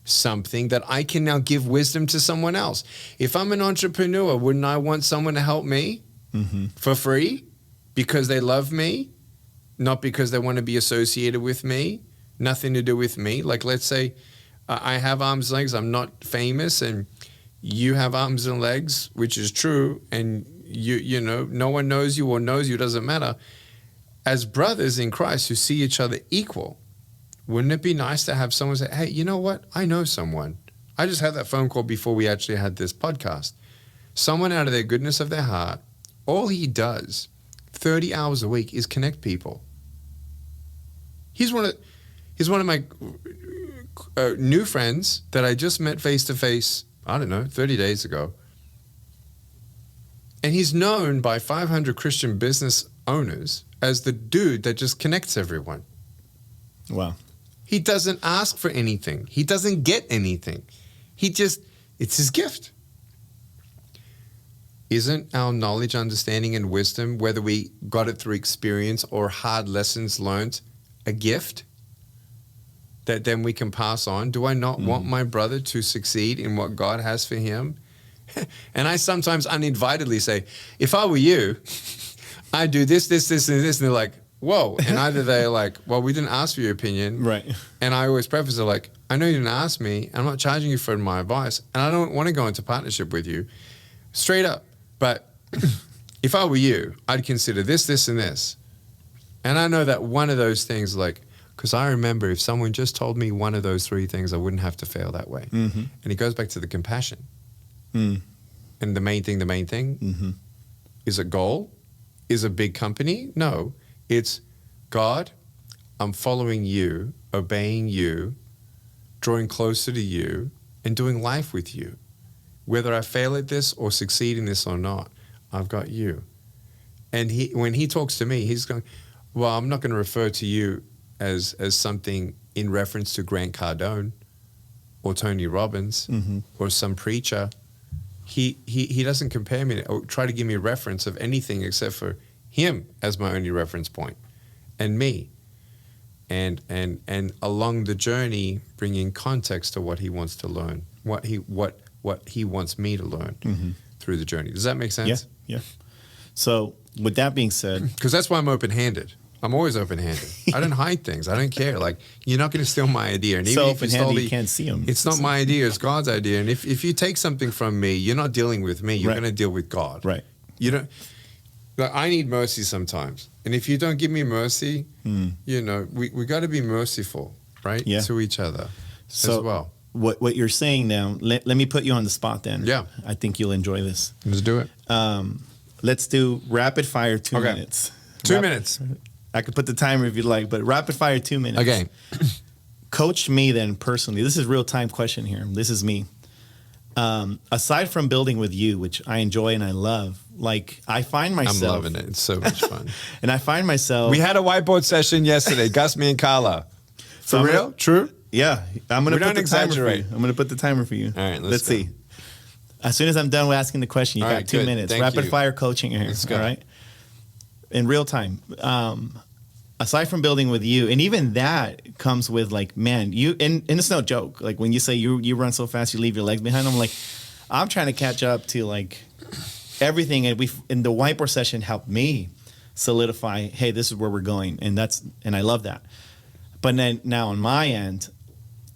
something that I can now give wisdom to someone else. If I'm an entrepreneur, wouldn't I want someone to help me for free because they love me, not because they want to be associated with me, nothing to do with me? Like, let's say I have arms and legs, I'm not famous, and you have arms and legs, which is true, and you know, no one knows you or knows you, doesn't matter. As brothers in Christ who see each other equal, wouldn't it be nice to have someone say, hey, you know what? I know someone. I just had that phone call before we actually had this podcast. Someone out of their goodness of their heart, all he does 30 hours a week is connect people. He's one of my new friends that I just met face to face, I don't know, 30 days ago. And he's known by 500 Christian business owners as the dude that just connects everyone. Wow. He doesn't ask for anything. He doesn't get anything. It's his gift. Isn't our knowledge, understanding, and wisdom, whether we got it through experience or hard lessons learned, a gift that then we can pass on? Do I not want my brother to succeed in what God has for him? And I sometimes uninvitedly say, if I were you, I'd do this, this, this, and this. And they're like, whoa. And either they're like, well, we didn't ask for your opinion. Right. And I always preface it like, I know you didn't ask me. I'm not charging you for my advice. And I don't want to go into partnership with you. Straight up. But if I were you, I'd consider this, this, and this. And I know that one of those things, like, because I remember if someone just told me one of those three things, I wouldn't have to fail that way. And it goes back to the compassion. And the main thing, is a goal? Is a big company? No. It's, God, I'm following you, obeying you, drawing closer to you, and doing life with you. Whether I fail at this or succeed in this or not, I've got you. And when he talks to me, he's going, well, I'm not going to refer to you as something in reference to Grant Cardone or Tony Robbins or some preacher. He doesn't compare me or try to give me a reference of anything except for him as my only reference point and me. And along the journey, bringing context to what he wants to learn, what he wants me to learn through the journey. Does that make sense? Yeah. So with that being said, because that's why I'm open-handed. I'm always open-handed. I don't hide things. I don't care. Like, you're not going to steal my idea. And even so if open-handed, you can't see them. It's not my idea. It's God's idea. And if you take something from me, you're not dealing with me. You're Right. going to deal with God. Right. You don't. Like, I need mercy sometimes. And if you don't give me mercy, you know, we got to be merciful, right? Yeah. To each other So as well. What you're saying now, let me put you on the spot then. Yeah. I think you'll enjoy this. Let's do it. Let's do rapid fire 2 Okay. minutes. 2 minutes. I could put the timer if you'd like, but rapid fire 2 minutes. Okay. Coach me then personally. This is real time question here. This is me. Aside from building with you, which I enjoy and I love, like I find myself. I'm loving it. It's so much fun. And I find myself. We had a whiteboard session yesterday, Gus, me, and Carla. For real? True? Yeah. I'm going to put don't the timer for exaggerate. you. I'm going to put the timer for you. All right, let's go. see. As soon as I'm done with asking the question, you All got right, 2 good. minutes. Thank Rapid you. fire coaching here. Let's go. All right. In real time. Aside from building with you, and even that comes with like, man, you and it's no joke. Like when you say you run so fast, you leave your legs behind. I'm like, I'm trying to catch up to like everything, and the whiteboard session helped me solidify. Hey, this is where we're going, and I love that. But then now on my end,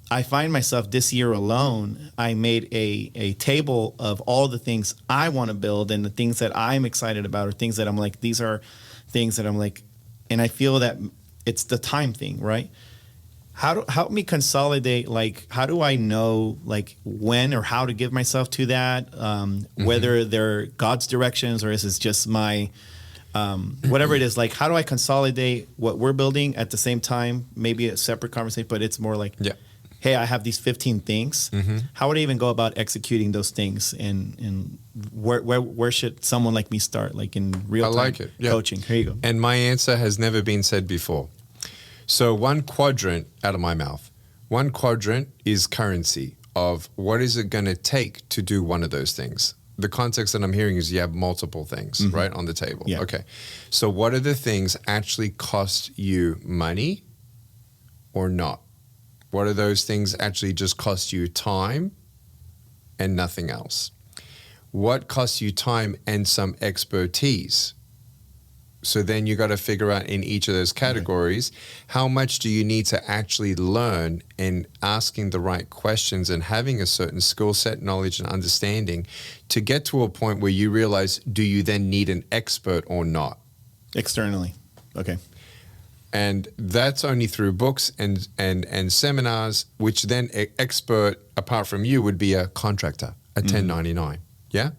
I find myself this year alone, I made a table of all the things I want to build and the things that I'm excited about, or things that I'm like, these are things that I'm like. And I feel that it's the time thing, right? Help me consolidate, like, how do I know, like, when or how to give myself to that, whether they're God's directions or is it just my, whatever it is, like, how do I consolidate what we're building at the same time, maybe a separate conversation, but it's more like, Yeah. hey, I have these 15 things. How would I even go about executing those things? And where should someone like me start, like in real time coaching? Here you go. And my answer has never been said before. So one quadrant out of my mouth, one quadrant is currency of what is it going to take to do one of those things. The context that I'm hearing is you have multiple things, right, on the table. Yeah. Okay. So what are the things actually cost you money or not? What are those things actually just cost you time and nothing else? What costs you time and some expertise? So then you got to figure out in each of those categories, how much do you need to actually learn, and asking the right questions and having a certain skill set, knowledge, and understanding to get to a point where you realize, do you then need an expert or not? Externally. Okay. And that's only through books and seminars, which then an expert, apart from you, would be a contractor, a 1099. Yeah?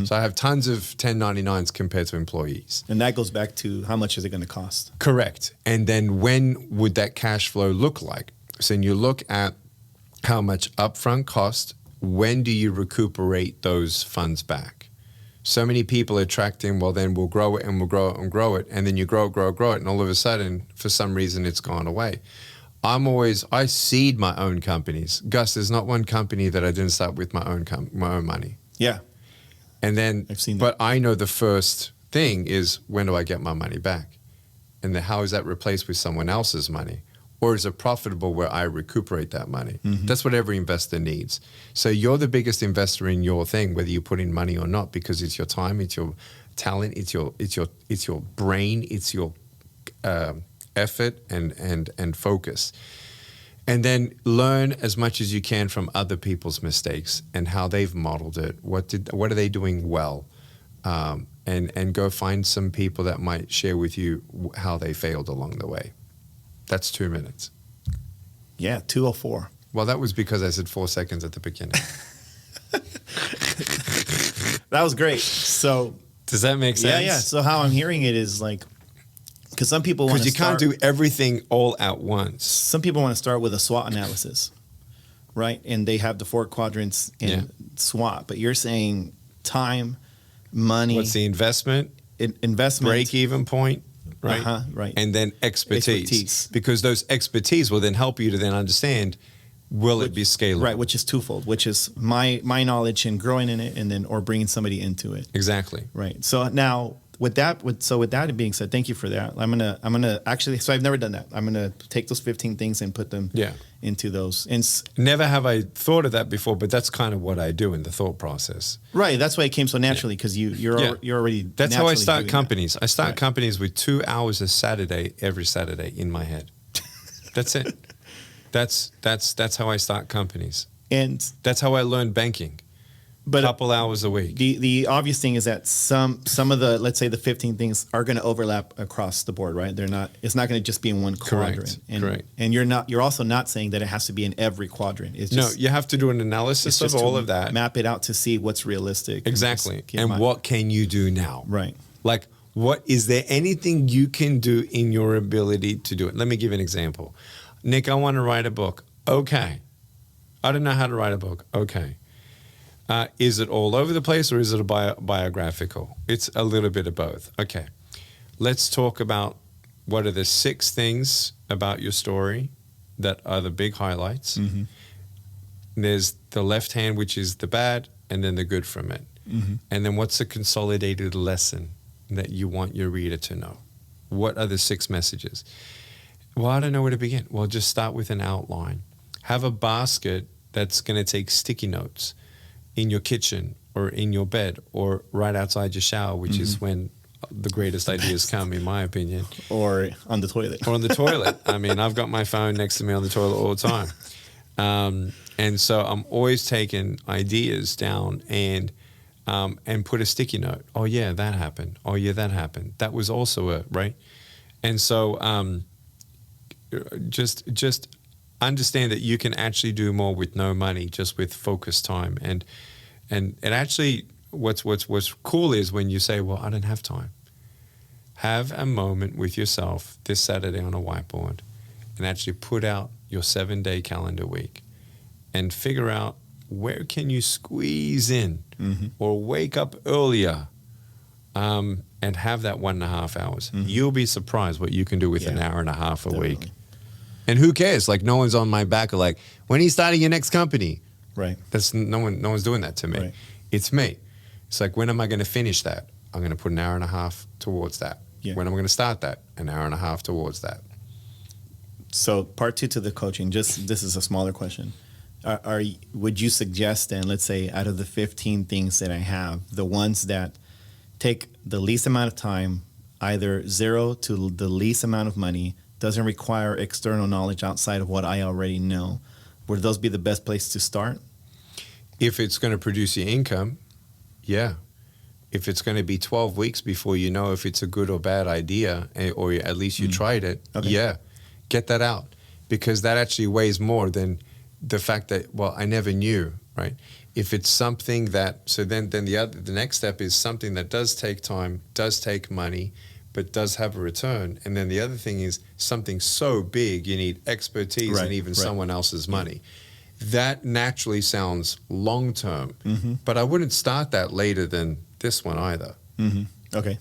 So I have tons of 1099s compared to employees. And that goes back to how much is it going to cost? Correct. And then when would that cash flow look like? So then you look at how much upfront cost, when do you recuperate those funds back? So many people are tracting, well, then we'll grow it and we'll grow it and grow it. And then you grow it. And all of a sudden, for some reason, it's gone away. I seed my own companies. Gus, there's not one company that I didn't start with my own money. Yeah. And then, I've seen that. but I know the first thing is, when do I get my money back? And then how is that replaced with someone else's money? Or is it profitable where I recuperate that money? That's what every investor needs. So you're the biggest investor in your thing, whether you put in money or not, because it's your time, it's your talent, it's your brain, it's your effort and focus. And then learn as much as you can from other people's mistakes and how they've modeled it. What are they doing well? And go find some people that might share with you how they failed along the way. That's 2 minutes. Yeah, 2:04. Well, that was because I said 4 seconds at the beginning. That was great. So does that make sense? Yeah. So how I'm hearing it is like, because some people want to Because you can't do everything all at once. Some people want to start with a SWOT analysis, right? And they have the 4 quadrants in SWOT. But you're saying time, money. What's the investment? Investment. Break-even point. Right. Right. And then expertise. Because those expertise will then help you to then understand, will it be scalable? Right, which is twofold, which is my knowledge and growing in it, and then or bringing somebody into it. Exactly. Right. So now with that being said, thank you for that. I'm gonna actually. So I've never done that. I'm gonna take those 15 things and put them into those. And never have I thought of that before, but that's kind of what I do in the thought process. Right. That's why it came so naturally, because you're already. That's how I start companies. I start companies with 2 hours a Saturday, every Saturday in my head. That's it. That's how I start companies. And that's how I learned banking. But a couple hours a week. The obvious thing is that some of the, let's say the 15 things are going to overlap across the board, right? They're not. It's not going to just be in one quadrant. Correct. And you're also not saying that it has to be in every quadrant. It's just, no, you have to do an analysis of all of that. Map it out to see what's realistic. Exactly. And what can you do now? Right. Like, what is there anything you can do in your ability to do it? Let me give you an example. Nick, I want to write a book. Okay. I don't know how to write a book. Okay. Is it all over the place, or is it a biographical? It's a little bit of both. Okay. Let's talk about what are the 6 things about your story that are the big highlights. There's the left hand, which is the bad, and then the good from it. And then what's the consolidated lesson that you want your reader to know? What are the 6 messages? Well, I don't know where to begin. Well, just start with an outline. Have a basket that's going to take sticky notes in your kitchen or in your bed or right outside your shower, which is when the greatest ideas come, in my opinion. Or on the toilet. Or on the toilet. I mean, I've got my phone next to me on the toilet all the time. And so I'm always taking ideas down and put a sticky note. Oh, yeah, that happened. Oh, yeah, that happened. That was also right? And so just understand that you can actually do more with no money, just with focused time. And actually, what's cool is when you say, well, I don't have time. Have a moment with yourself this Saturday on a whiteboard and actually put out your 7-day calendar week and figure out where can you squeeze in or wake up earlier and have that 1.5 hours. You'll be surprised what you can do with an hour and a half a week. And who cares? Like, no one's on my back. Like, when are you starting your next company? Right. That's no one's doing that to me. Right. It's me. It's like, when am I going to finish that? I'm going to put an hour and a half towards that. Yeah. When am I going to start that? An hour and a half towards that. So part 2 to the coaching, just this is a smaller question. Would you suggest then, let's say out of the 15 things that I have, the ones that take the least amount of time, either zero to the least amount of money, doesn't require external knowledge outside of what I already know, would those be the best place to start? If it's going to produce you income, yeah. If it's going to be 12 weeks before you know if it's a good or bad idea, or at least you tried it, yeah, get that out. Because that actually weighs more than the fact that, well, I never knew, right? If it's something that, so then the next step is something that does take time, does take money, but does have a return. And then the other thing is something so big, you need expertise and even someone else's money. That naturally sounds long-term, but I wouldn't start that later than this one either. Okay.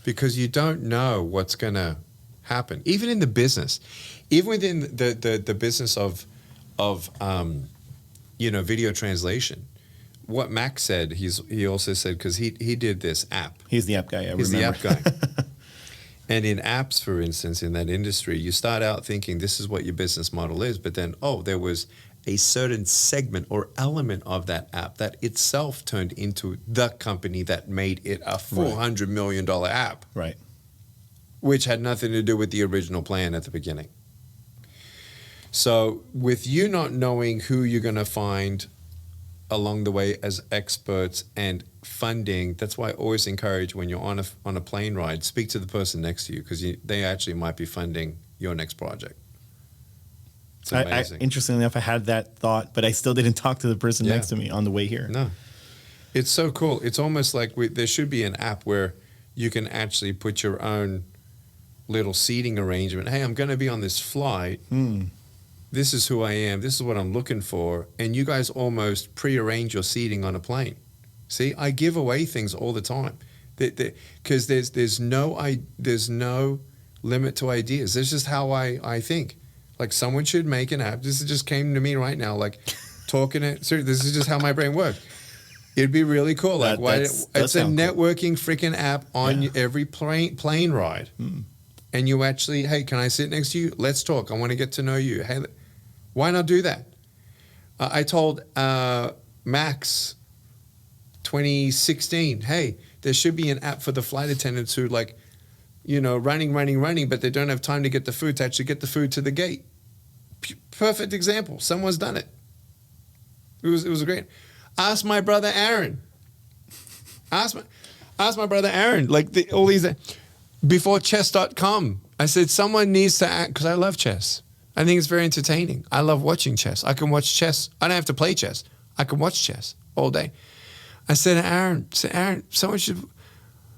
Because you don't know what's going to happen. Even in the business, even within the business of video translation, what Max said, he also said, because he did this app. He's the app guy. He's the app guy. And in apps, for instance, in that industry, you start out thinking this is what your business model is, but then, there was a certain segment or element of that app that itself turned into the company that made it a $400 million app. Right. Which had nothing to do with the original plan at the beginning. So with you not knowing who you're going to find along the way as experts and funding, that's why I always encourage when you're on a plane ride, speak to the person next to you, because they actually might be funding your next project. It's amazing. Interestingly enough, I had that thought, but I still didn't talk to the person next to me on the way here. No. It's so cool. It's almost like there should be an app where you can actually put your own little seating arrangement. Hey, I'm going to be on this flight. This is who I am. This is what I'm looking for. And you guys almost prearrange your seating on a plane. See, I give away things all the time because there's no limit to ideas. That's just how I think. Like, someone should make an app. This just came to me right now. Like, talking it. Seriously, this is just how my brain works. It'd be really cool. Like, it's a networking freaking app on every plane ride. And you actually, hey, can I sit next to you? Let's talk. I want to get to know you. Hey, why not do that? I told Max 2016, hey, there should be an app for the flight attendants who running, but they don't have time to get the food, to actually get the food to the gate. Perfect example. Someone's done it. It was great. Ask my brother Aaron. Ask my brother Aaron. Like all these before chess.com. I said someone needs to act, because I love chess. I think it's very entertaining. I love watching chess. I can watch chess. I don't have to play chess. I can watch chess all day. I said to Aaron, someone should.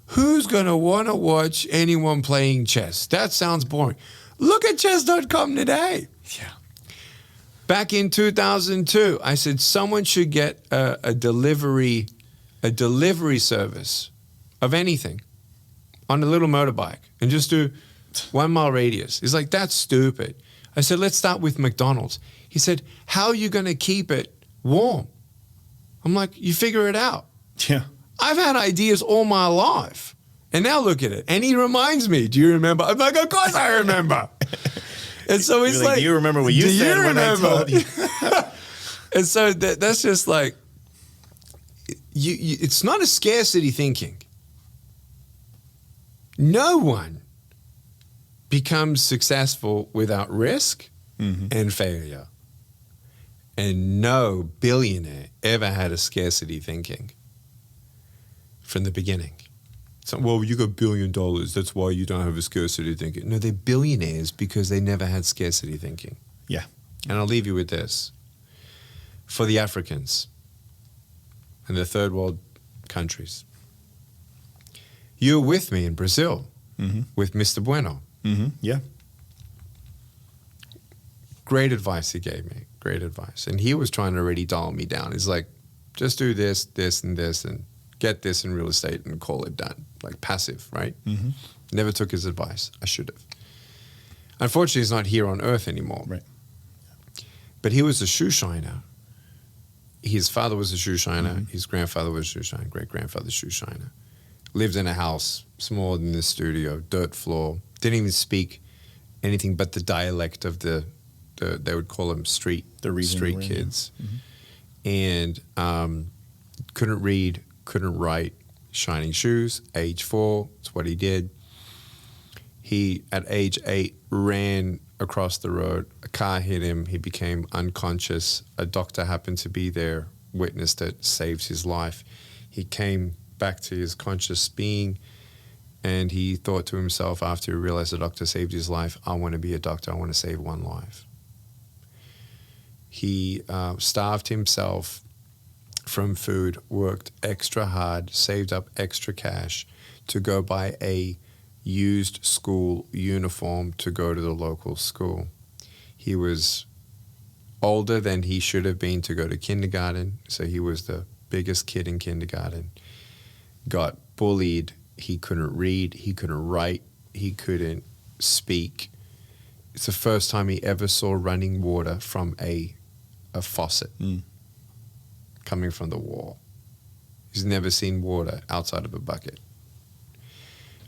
Who's going to want to watch anyone playing chess? That sounds boring. Look at chess.com today. Yeah. Back in 2002, I said someone should get a delivery service of anything on a little motorbike and just do 1 mile radius. He's like, that's stupid. I said, let's start with McDonald's. He said, how are you going to keep it warm? I'm like, you figure it out. Yeah. I've had ideas all my life. And now look at it. And he reminds me, do you remember? I'm like, of course I remember. And so he's like, do you remember what you said when I told you? And so that's just like, it's not a scarcity thinking. No one becomes successful without risk and failure. And no billionaire ever had a scarcity thinking from the beginning. So, well, you got $1 billion. That's why you don't have a scarcity thinking. No, they're billionaires because they never had scarcity thinking. Yeah. And I'll leave you with this. For the Africans and the third world countries, you were with me in Brazil with Mr. Bueno. Yeah. Great advice he gave me. Great advice. And he was trying to already dial me down. He's like, just do this, this, and this, and get this in real estate and call it done. Like passive, right? Mm-hmm. Never took his advice. I should have. Unfortunately, he's not here on earth anymore. Right. But he was a shoe shiner. His father was a shoe shiner. Mm-hmm. His grandfather was a shoe shiner. Great-grandfather shoe shiner. Lived in a house smaller than this studio, dirt floor. Didn't even speak anything but the dialect of the they would call them street kids. Mm-hmm. And couldn't read, couldn't write, shining shoes, age 4, that's what he did. He, at age 8, ran across the road. A car hit him. He became unconscious. A doctor happened to be there, witnessed it, saved his life. He came back to his conscious being, and he thought to himself after he realized the doctor saved his life, I want to be a doctor. I want to save one life. He starved himself from food, worked extra hard, saved up extra cash to go buy a used school uniform to go to the local school. He was older than he should have been to go to kindergarten, so he was the biggest kid in kindergarten. Got bullied. He couldn't read. He couldn't write. He couldn't speak. It's the first time he ever saw running water from a faucet coming from the wall. He's never seen water outside of a bucket.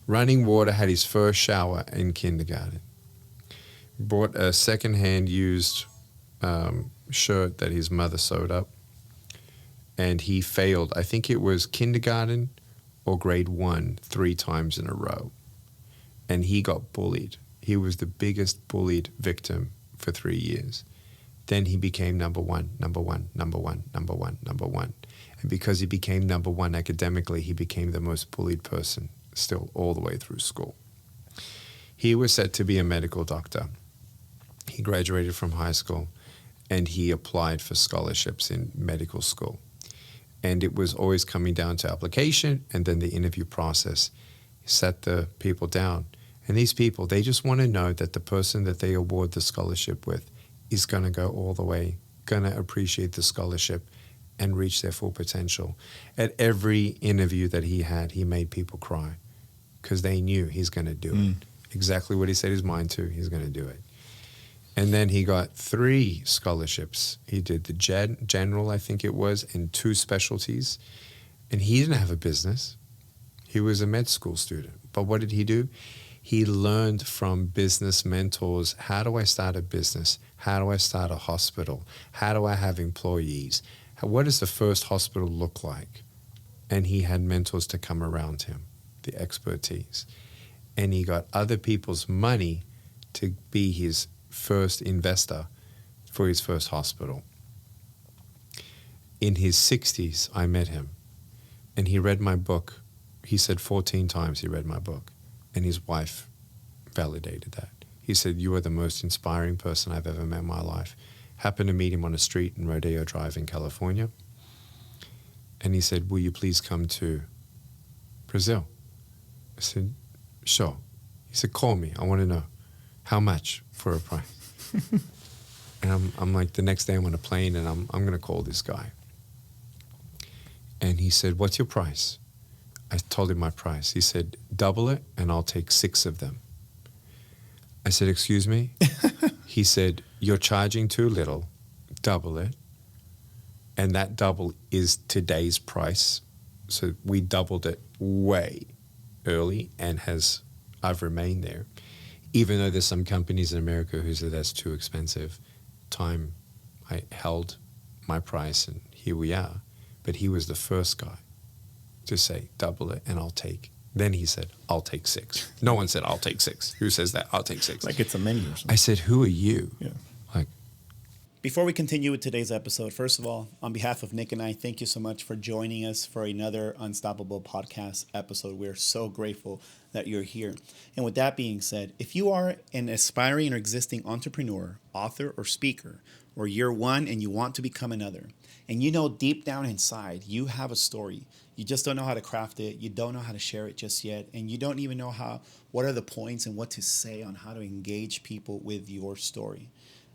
Running water, had his first shower in kindergarten. Bought a second-hand used shirt that his mother sewed up. And he failed. I think it was kindergarten or grade 1 3 times in a row. And he got bullied. He was the biggest bullied victim for 3 years. Then he became number one. And because he became number 1 academically, he became the most bullied person still all the way through school. He was set to be a medical doctor. He graduated from high school and he applied for scholarships in medical school. And it was always coming down to application and then the interview process. He sat the people down. And these people, they just want to know that the person that they award the scholarship with is going to go all the way, going to appreciate the scholarship and reach their full potential. At every interview that he had, he made people cry because they knew he's going to do it. Exactly what he set his mind to, he's going to do it. And then he got 3 scholarships. He did the general, I think it was, and 2 specialties. And he didn't have a business. He was a med school student. But what did he do? He learned from business mentors, how do I start a business? How do I start a hospital? How do I have employees? What does the first hospital look like? And he had mentors to come around him, the expertise. And he got other people's money to be his first investor for his first hospital. In his 60s, I met him, and he read my book. He said 14 times he read my book, and his wife validated that. He said, you are the most inspiring person I've ever met in my life. Happened to meet him on a street in Rodeo Drive in California, and he said, will you please come to Brazil? I said, sure. He said, call me. I want to know how much for a price. And I'm like, the next day I'm on a plane and I'm going to call this guy. And he said, what's your price? I told him my price. He said, double it and I'll take 6 of them. I said, excuse me? He said, you're charging too little. Double it. And that double is today's price. So we doubled it way early and I've remained there. Even though there's some companies in America who said that's too expensive. Time, I held my price and here we are. But he was the first guy to say, double it and I'll take. Then he said, I'll take 6. No one said, I'll take 6. Who says that? I'll take 6. Like it's a menu or something. I said, who are you? Yeah. Like, before we continue with today's episode, first of all, on behalf of Nick and I, thank you so much for joining us for another Unstoppable podcast episode. We're so grateful that you're here. And with that being said, if you are an aspiring or existing entrepreneur, author, or speaker, or you're one and you want to become another, and you know deep down inside you have a story, you just don't know how to craft it, you don't know how to share it just yet, and you don't even know what are the points and what to say on how to engage people with your story,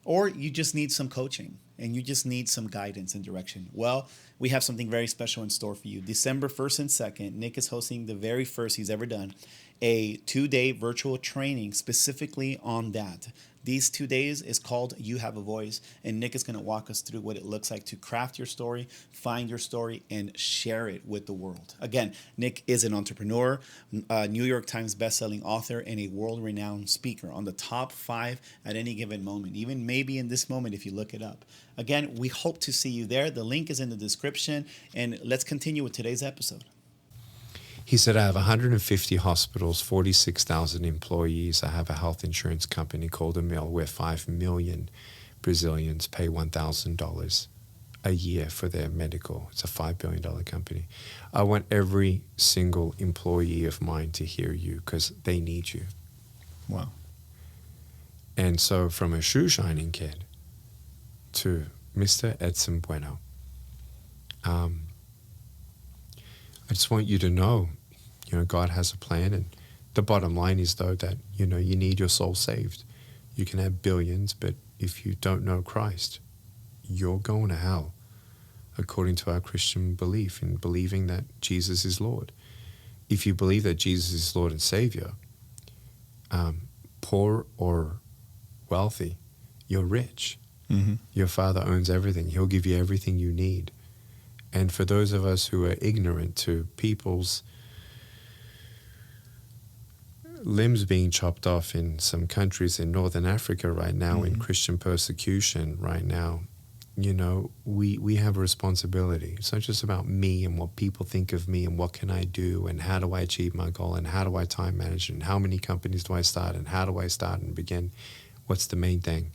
or you just need some coaching and you just need some guidance and direction. Well, we have something very special in store for you. December 1st and 2nd, Nick is hosting the very first he's ever done, a 2-day virtual training specifically on that. These 2 days is called You Have a Voice, and Nick is going to walk us through what it looks like to craft your story, find your story, and share it with the world. Again, Nick is an entrepreneur, New York Times bestselling author, and a world-renowned speaker on the top 5 at any given moment, even maybe in this moment if you look it up. Again, we hope to see you there. The link is in the description, and let's continue with today's episode. He said, I have 150 hospitals, 46,000 employees. I have a health insurance company called Emil where 5 million Brazilians pay $1,000 a year for their medical. It's a $5 billion company. I want every single employee of mine to hear you because they need you. Wow. And so from a shoe shining kid to Mr. Edson Bueno, I just want you to know, God has a plan. And the bottom line is, though, that, you need your soul saved. You can have billions, but if you don't know Christ, you're going to hell, according to our Christian belief in believing that Jesus is Lord. If you believe that Jesus is Lord and Savior, poor or wealthy, you're rich. Mm-hmm. Your Father owns everything. He'll give you everything you need. And for those of us who are ignorant to people's limbs being chopped off in some countries in Northern Africa right now, in Christian persecution right now, we have a responsibility. It's not just about me and what people think of me and what can I do and how do I achieve my goal and how do I time manage and how many companies do I start and how do I start and begin. What's the main thing?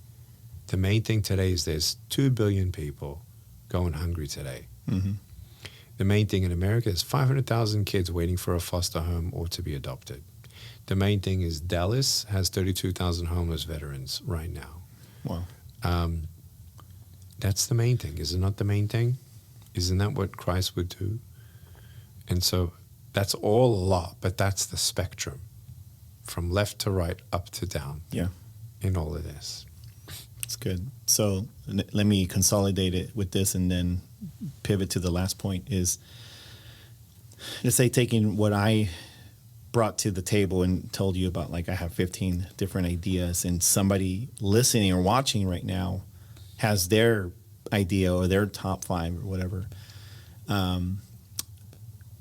The main thing today is there's 2 billion people going hungry today. Mm-hmm. The main thing in America is 500,000 kids waiting for a foster home or to be adopted. The main thing is Dallas has 32,000 homeless veterans right now. Wow. That's the main thing. Is it not the main thing? Isn't that what Christ would do? And so that's all a lot, but that's the spectrum from left to right, up to down. Yeah. In all of this. That's good. So let me consolidate it with this and then pivot to the last point is, let's say taking what I brought to the table and told you about, like I have 15 different ideas and somebody listening or watching right now has their idea or their top 5 or whatever.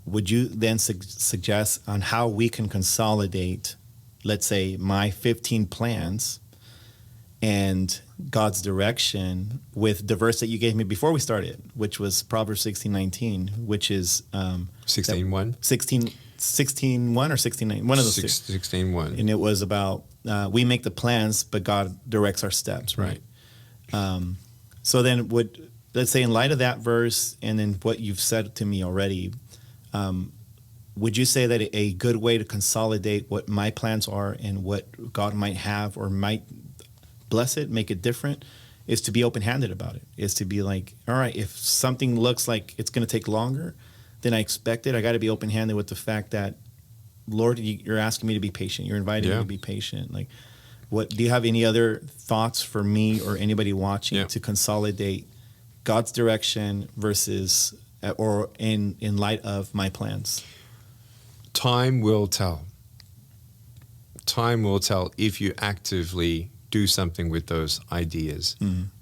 Would you then suggest on how we can consolidate, let's say, my 15 plans and God's direction with the verse that you gave me before we started, which was Proverbs 16:19, which is 16:1? 16:1 or 16:9, one of those two. 16:1. And it was about we make the plans, but God directs our steps, right? So then let's say in light of that verse and then what you've said to me already, would you say that a good way to consolidate what my plans are and what God might have or might bless it, make it different, is to be open-handed about it, is to be like, all right, if something looks like it's going to take longer than I expected, I got to be open-handed with the fact that, Lord, you're asking me to be patient. You're inviting me to be patient. Like, what do you have any other thoughts for me or anybody watching to consolidate God's direction versus or in light of my plans? Time will tell. Time will tell if you actively do something with those ideas.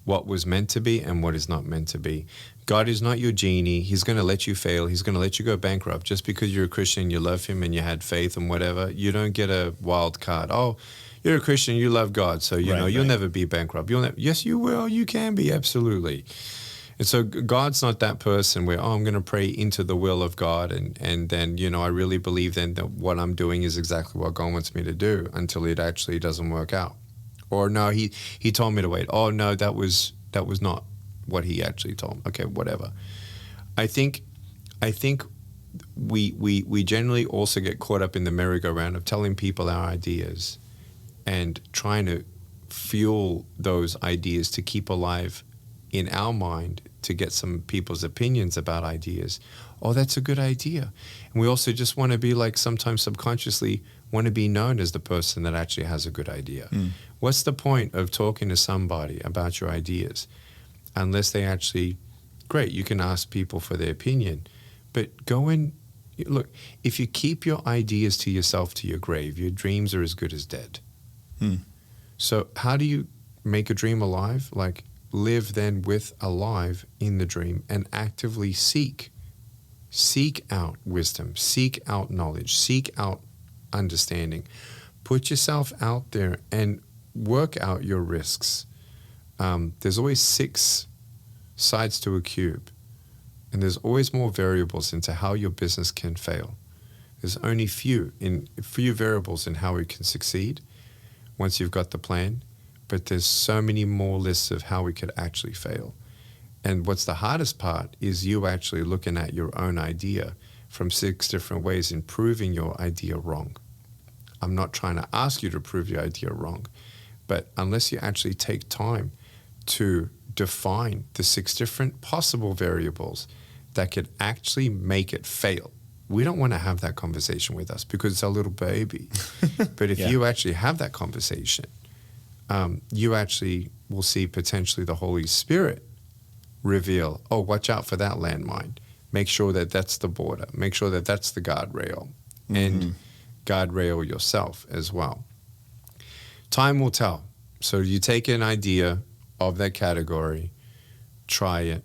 What was meant to be and what is not meant to be. God is not your genie. He's going to let you fail. He's going to let you go bankrupt. Just because you're a Christian, you love him and you had faith and whatever, you don't get a wild card. Oh, you're a Christian, you love God, so you'll never be bankrupt. Yes, you will. You can be, absolutely. And so God's not that person where, I'm going to pray into the will of God and then, I really believe then that what I'm doing is exactly what God wants me to do until it actually doesn't work out. Or no, he told me to wait. Oh no, that was not what he actually told me. Okay, whatever. I think we generally also get caught up in the merry-go-round of telling people our ideas and trying to fuel those ideas to keep alive in our mind to get some people's opinions about ideas. Oh, that's a good idea. And we also just want to be like, sometimes subconsciously want to be known as the person that actually has a good idea. What's the point of talking to somebody about your ideas unless they actually, great, you can ask people for their opinion, but go and look, if you keep your ideas to yourself to your grave, your dreams are as good as dead. So how do you make a dream alive? Like, live then with alive in the dream and actively seek out wisdom, seek out knowledge, seek out understanding. Put yourself out there and work out your risks. There's always 6 sides to a cube, and there's always more variables into how your business can fail. There's only few variables in how it can succeed once you've got the plan, but there's so many more lists of how we could actually fail. And what's the hardest part is you actually looking at your own idea from 6 different ways and proving your idea wrong. I'm not trying to ask you to prove your idea wrong, but unless you actually take time to define the 6 different possible variables that could actually make it fail, we don't want to have that conversation with us because it's our little baby. But if you actually have that conversation, you actually will see potentially the Holy Spirit reveal, oh, watch out for that landmine. Make sure that that's the border. Make sure that that's the guardrail. And guardrail yourself as well. Time will tell. So you take an idea of that category, try it,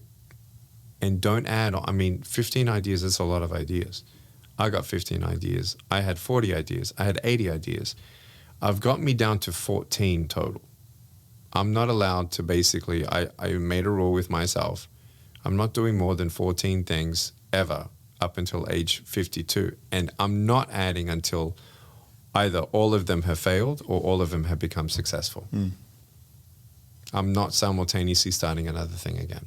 and don't add on. I mean, 15 ideas, that's a lot of ideas. I got 15 ideas. I had 40 ideas. I had 80 ideas. I've got me down to 14 total. I'm not allowed to basically, I made a rule with myself. I'm not doing more than 14 things ever up until age 52. And I'm not adding until either all of them have failed or all of them have become successful. I'm not simultaneously starting another thing again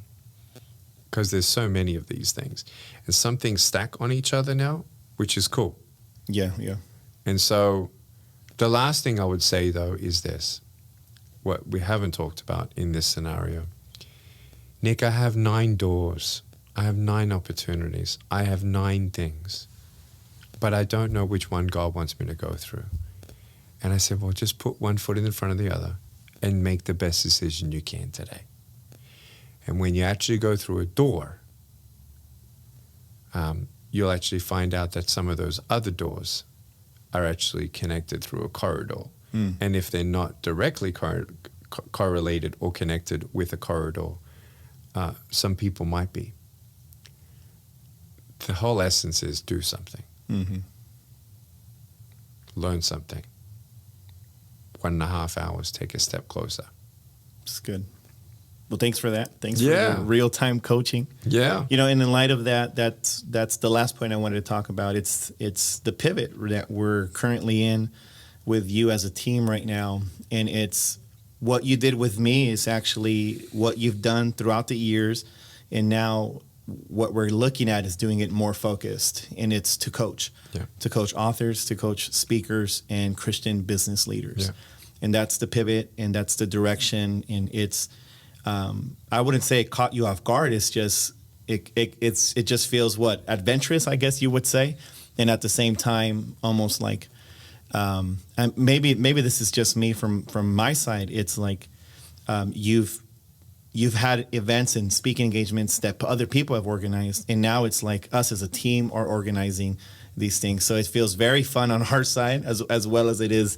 because there's so many of these things. And some things stack on each other now, which is cool. Yeah. And so the last thing I would say, though, is this. What we haven't talked about in this scenario. Nick, I have 9 doors. I have 9 opportunities. I have 9 things. But I don't know which one God wants me to go through. And I said, well, just put one foot in front of the other and make the best decision you can today. And when you actually go through a door, you'll actually find out that some of those other doors are actually connected through a corridor. And if they're not directly correlated or connected with a corridor, some people might be. The whole essence is do something. Learn something. 1.5 hours, take a step closer. It's good. Well, thanks for that. Thanks for the real-time coaching. Yeah. You know, and in light of that, that's the last point I wanted to talk about. It's the pivot that we're currently in with you as a team right now. And it's what you did with me is actually what you've done throughout the years. And now what we're looking at is doing it more focused. And it's to coach authors, to coach speakers and Christian business leaders. Yeah. And that's the pivot and that's the direction. And it's, I wouldn't say it caught you off guard. It's just, it just feels adventurous, I guess you would say. And at the same time, almost like, and maybe this is just me from my side. It's like, you've had events and speaking engagements that other people have organized. And now it's like us as a team are organizing these things. So it feels very fun on our side as well as it is,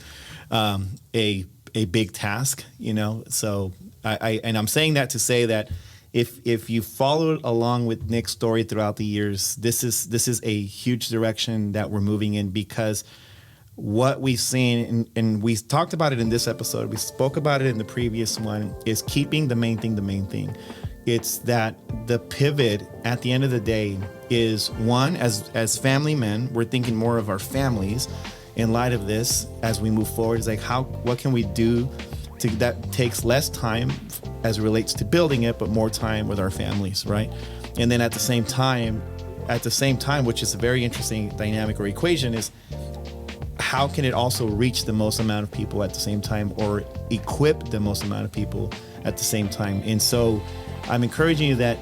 a big task, you know? So I'm saying that to say that if you followed along with Nick's story throughout the years, this is a huge direction that we're moving in, because what we've seen, and we talked about it in this episode, we spoke about it in the previous one, is keeping the main thing. It's that the pivot at the end of the day is, one, as family men, we're thinking more of our families in light of this as we move forward. It's like, what can we do that takes less time as it relates to building it, but more time with our families, right? And then at the same time, which is a very interesting dynamic or equation, is how can it also reach the most amount of people at the same time, or equip the most amount of people at the same time? And so I'm encouraging you that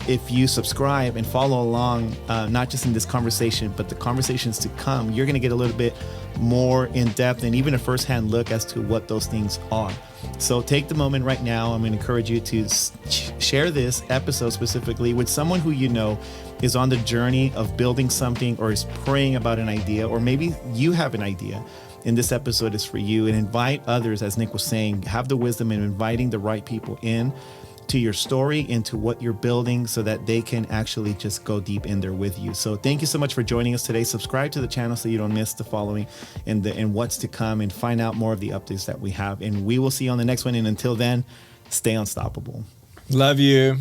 if you subscribe and follow along, not just in this conversation, but the conversations to come, you're going to get a little bit more in depth and even a firsthand look as to what those things are. So take the moment right now. I'm going to encourage you to share this episode specifically with someone who you know is on the journey of building something or is praying about an idea, or maybe you have an idea and this episode is for you. And invite others, as Nick was saying, have the wisdom in inviting the right people in to your story, into what you're building, so that they can actually just go deep in there with you. So thank you so much for joining us today. Subscribe to the channel so you don't miss the following and what's to come, and find out more of the updates that we have. And we will see you on the next one. And until then, stay unstoppable. Love you.